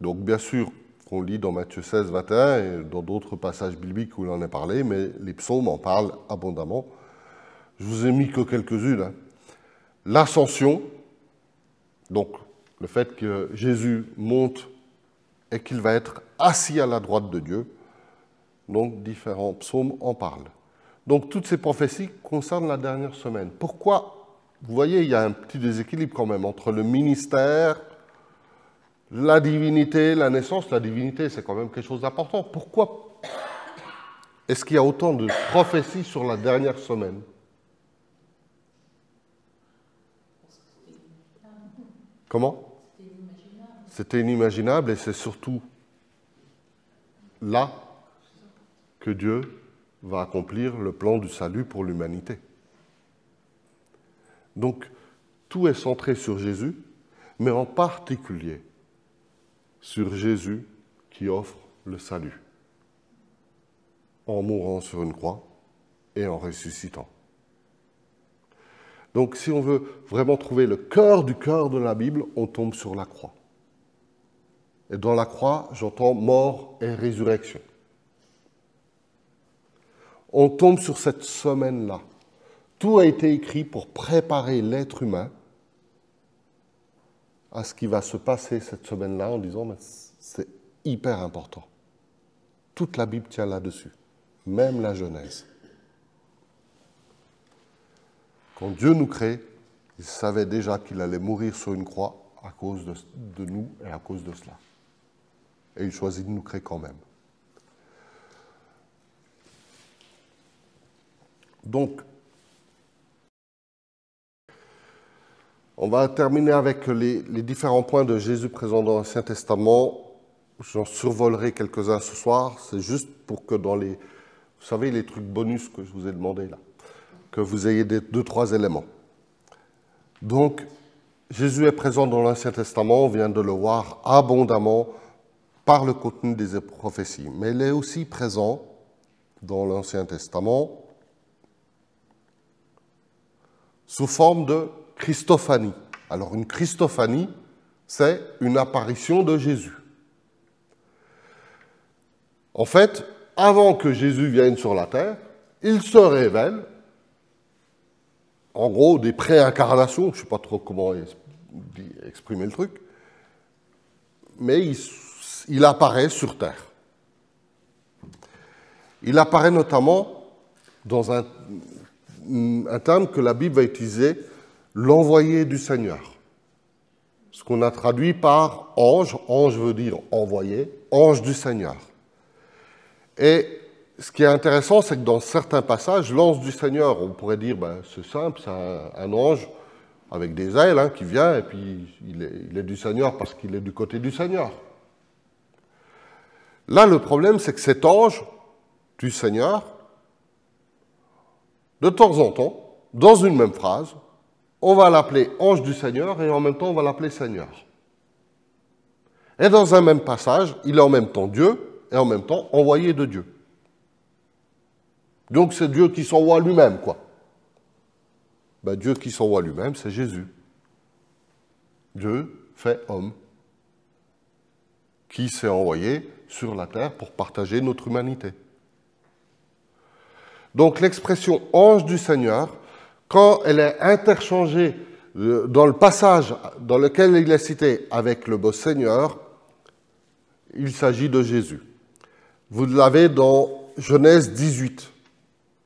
Donc, bien sûr, qu'on lit dans Matthieu 16, 21 et dans d'autres passages bibliques où il en est parlé, mais les psaumes en parlent abondamment. Je vous ai mis que quelques-unes. Hein. L'ascension, donc le fait que Jésus monte et qu'il va être assis à la droite de Dieu, donc différents psaumes en parlent. Donc toutes ces prophéties concernent la dernière semaine. Pourquoi? Vous voyez, il y a un petit déséquilibre quand même entre le ministère, la divinité, la naissance. La divinité, c'est quand même quelque chose d'important. Pourquoi est-ce qu'il y a autant de prophéties sur la dernière semaine? Comment? C'était inimaginable et c'est surtout là que Dieu va accomplir le plan du salut pour l'humanité. Donc, tout est centré sur Jésus, mais en particulier sur Jésus qui offre le salut, en mourant sur une croix et en ressuscitant. Donc, si on veut vraiment trouver le cœur du cœur de la Bible, on tombe sur la croix. Et dans la croix, j'entends mort et résurrection. On tombe sur cette semaine-là. Tout a été écrit pour préparer l'être humain à ce qui va se passer cette semaine-là en disant mais c'est hyper important. Toute la Bible tient là-dessus, même la Genèse. Quand Dieu nous crée, il savait déjà qu'il allait mourir sur une croix à cause de nous et à cause de cela. Et il choisit de nous créer quand même. Donc, on va terminer avec les différents points de Jésus présents dans l'Ancien Testament. J'en survolerai quelques-uns ce soir. C'est juste pour que dans les... Vous savez, les trucs bonus que je vous ai demandé là, que vous ayez 2-3 éléments. Donc, Jésus est présent dans l'Ancien Testament, on vient de le voir abondamment par le contenu des prophéties. Mais il est aussi présent dans l'Ancien Testament sous forme de Christophanie. Alors une Christophanie, c'est une apparition de Jésus. En fait, avant que Jésus vienne sur la terre, il se révèle, en gros, des préincarnations, je ne sais pas trop comment exprimer le truc, mais il apparaît sur terre. Il apparaît notamment dans un terme que la Bible va utiliser, l'envoyé du Seigneur. Ce qu'on a traduit par ange, ange veut dire envoyé, ange du Seigneur. Et ce qui est intéressant, c'est que dans certains passages, l'ange du Seigneur, on pourrait dire, c'est simple, c'est un ange avec des ailes hein, qui vient, et puis il est du Seigneur parce qu'il est du côté du Seigneur. Là, le problème, c'est que cet ange du Seigneur, de temps en temps, dans une même phrase, on va l'appeler ange du Seigneur et en même temps on va l'appeler Seigneur. Et dans un même passage, il est en même temps Dieu et en même temps envoyé de Dieu. Donc c'est Dieu qui s'envoie lui-même, quoi. Dieu qui s'envoie lui-même, c'est Jésus. Dieu fait homme, qui s'est envoyé sur la terre pour partager notre humanité. Donc l'expression ange du Seigneur, quand elle est interchangée dans le passage dans lequel il est cité avec le mot Seigneur, il s'agit de Jésus. Vous l'avez dans Genèse 18,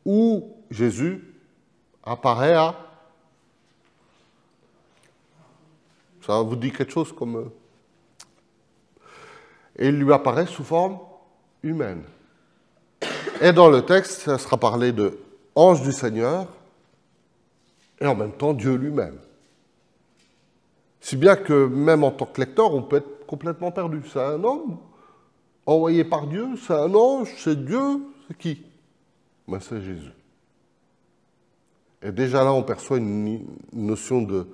où Jésus apparaît à... Ça vous dit quelque chose comme... Et il lui apparaît sous forme humaine. Et dans le texte, ça sera parlé de ange du Seigneur et en même temps Dieu lui-même. Si bien que même en tant que lecteur, on peut être complètement perdu. C'est un homme envoyé par Dieu, c'est un ange, c'est Dieu, c'est qui? C'est Jésus. Et déjà là, on perçoit une notion de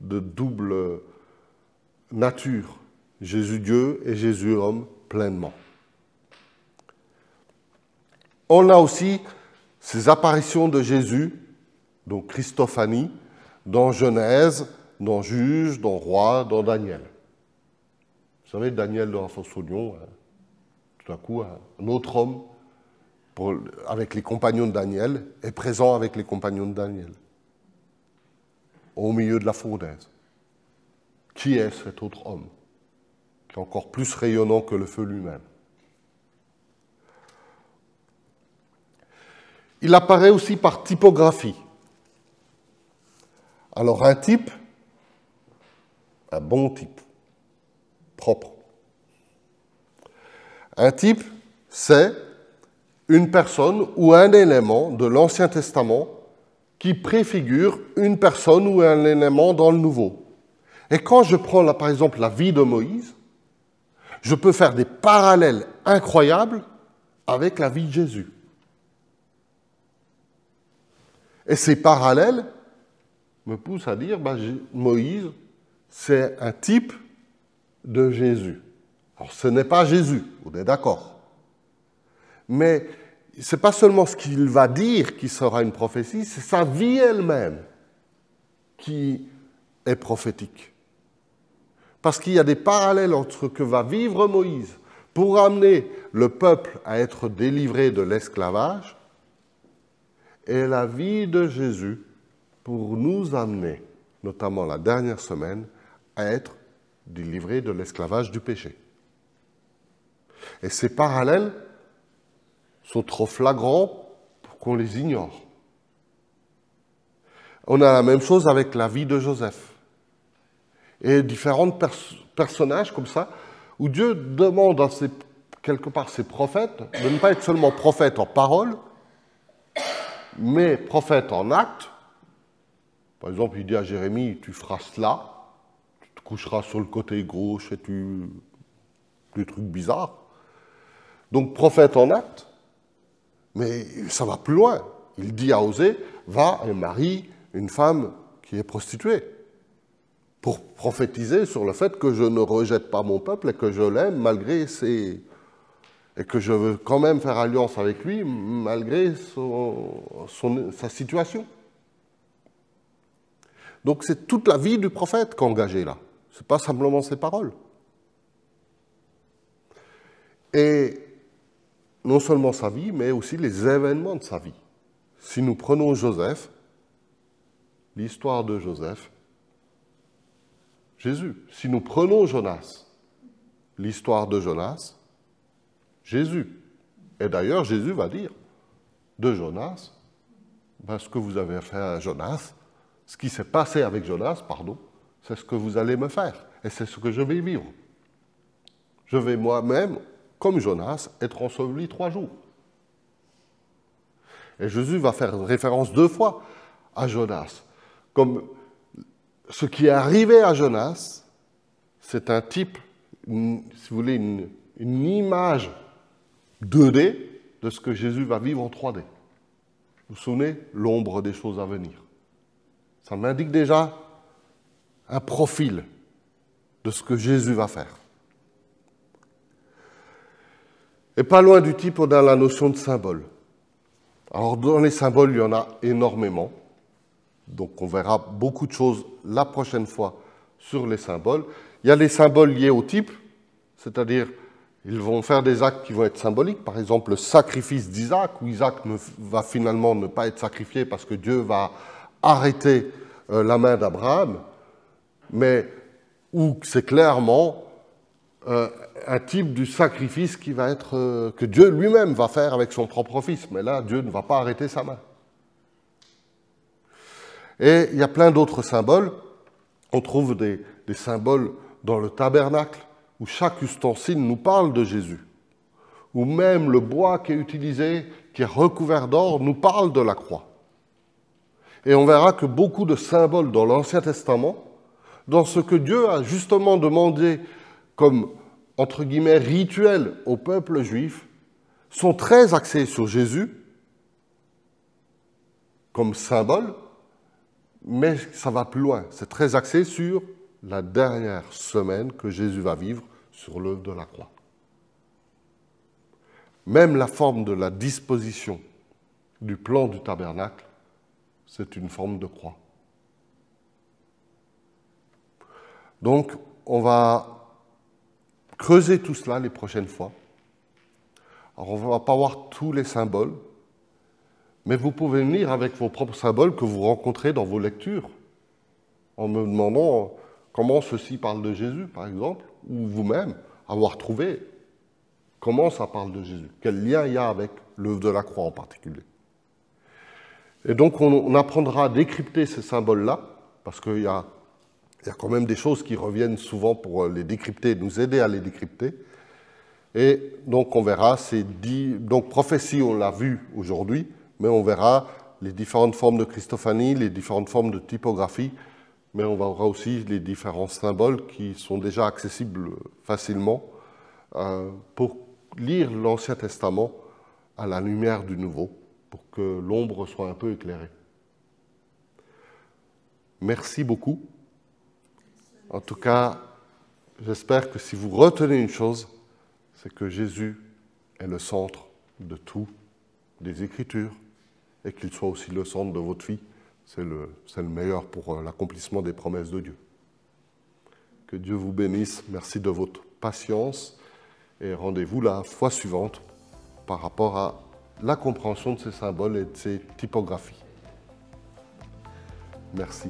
double nature. Jésus Dieu et Jésus homme pleinement. On a aussi ces apparitions de Jésus, donc Christophanie, dans Genèse, dans Juge, dans Roi, dans Daniel. Vous savez, Daniel de la fosse aux lions, tout à coup, un autre homme, avec les compagnons de Daniel, est présent avec les compagnons de Daniel, au milieu de la fournaise. Qui est cet autre homme, qui est encore plus rayonnant que le feu lui-même? Il apparaît aussi par typographie. Alors un type, un bon type, propre. Un type, c'est une personne ou un élément de l'Ancien Testament qui préfigure une personne ou un élément dans le Nouveau. Et quand je prends là, par exemple la vie de Moïse, je peux faire des parallèles incroyables avec la vie de Jésus. Et ces parallèles me poussent à dire, Moïse, c'est un type de Jésus. Alors ce n'est pas Jésus, on est d'accord. Mais ce n'est pas seulement ce qu'il va dire qui sera une prophétie, c'est sa vie elle-même qui est prophétique. Parce qu'il y a des parallèles entre ce que va vivre Moïse pour amener le peuple à être délivré de l'esclavage et la vie de Jésus pour nous amener, notamment la dernière semaine, à être délivrés de l'esclavage du péché. Et ces parallèles sont trop flagrants pour qu'on les ignore. On a la même chose avec la vie de Joseph. Et différents personnages comme ça, où Dieu demande à quelque part ses prophètes de ne pas être seulement prophètes en parole, mais prophètes en actes. Par exemple, il dit à Jérémie, tu feras cela, tu te coucheras sur le côté gauche et des trucs bizarres. Donc prophète en actes, mais ça va plus loin. Il dit à Osée, va et marie une femme qui est prostituée, pour prophétiser sur le fait que je ne rejette pas mon peuple et que je l'aime malgré ses... et que je veux quand même faire alliance avec lui malgré sa situation. Donc c'est toute la vie du prophète qui est engagée là. Ce n'est pas simplement ses paroles. Et non seulement sa vie, mais aussi les événements de sa vie. Si nous prenons Joseph, l'histoire de Joseph, Jésus. Si nous prenons Jonas, l'histoire de Jonas, Jésus. Et d'ailleurs, Jésus va dire de Jonas, ce que vous avez fait à Jonas, ce qui s'est passé avec Jonas, c'est ce que vous allez me faire. Et c'est ce que je vais vivre. Je vais moi-même, comme Jonas, être enseveli 3 jours. Et Jésus va faire référence 2 fois à Jonas. Comme ce qui est arrivé à Jonas, c'est un type, si vous voulez, une image 2D de ce que Jésus va vivre en 3D. Vous vous souvenez? L'ombre des choses à venir. Ça m'indique déjà un profil de ce que Jésus va faire. Et pas loin du type, on a la notion de symbole. Alors, dans les symboles, il y en a énormément. Donc, on verra beaucoup de choses la prochaine fois sur les symboles. Il y a les symboles liés au type, c'est-à-dire, ils vont faire des actes qui vont être symboliques. Par exemple, le sacrifice d'Isaac, où Isaac va finalement ne pas être sacrifié parce que Dieu va arrêter la main d'Abraham, mais où c'est clairement un type du sacrifice qui va être, que Dieu lui-même va faire avec son propre fils. Mais là, Dieu ne va pas arrêter sa main. Et il y a plein d'autres symboles. On trouve des symboles dans le tabernacle, où chaque ustensile nous parle de Jésus. Ou même le bois qui est utilisé, qui est recouvert d'or, nous parle de la croix. Et on verra que beaucoup de symboles dans l'Ancien Testament, dans ce que Dieu a justement demandé comme, entre guillemets, rituel au peuple juif, sont très axés sur Jésus comme symbole, mais ça va plus loin. C'est très axé sur la dernière semaine que Jésus va vivre sur l'œuvre de la croix. Même la forme de la disposition du plan du tabernacle, c'est une forme de croix. Donc, on va creusez tout cela les prochaines fois. Alors, on ne va pas voir tous les symboles, mais vous pouvez venir avec vos propres symboles que vous rencontrez dans vos lectures, en me demandant comment ceci parle de Jésus, par exemple, ou vous-même avoir trouvé comment ça parle de Jésus, quel lien il y a avec l'œuvre de la croix en particulier. Et donc, on apprendra à décrypter ces symboles-là, parce qu'il y a quand même des choses qui reviennent souvent pour les décrypter, nous aider à les décrypter. Et donc, on verra ces 10... Donc, prophétie, on l'a vu aujourd'hui, mais on verra les différentes formes de Christophanie, les différentes formes de typographie, mais on verra aussi les différents symboles qui sont déjà accessibles facilement pour lire l'Ancien Testament à la lumière du Nouveau, pour que l'ombre soit un peu éclairée. Merci beaucoup. En tout cas, j'espère que si vous retenez une chose, c'est que Jésus est le centre de tout, des Écritures, et qu'il soit aussi le centre de votre vie. C'est le meilleur pour l'accomplissement des promesses de Dieu. Que Dieu vous bénisse. Merci de votre patience et rendez-vous la fois suivante par rapport à la compréhension de ces symboles et de ces typographies. Merci.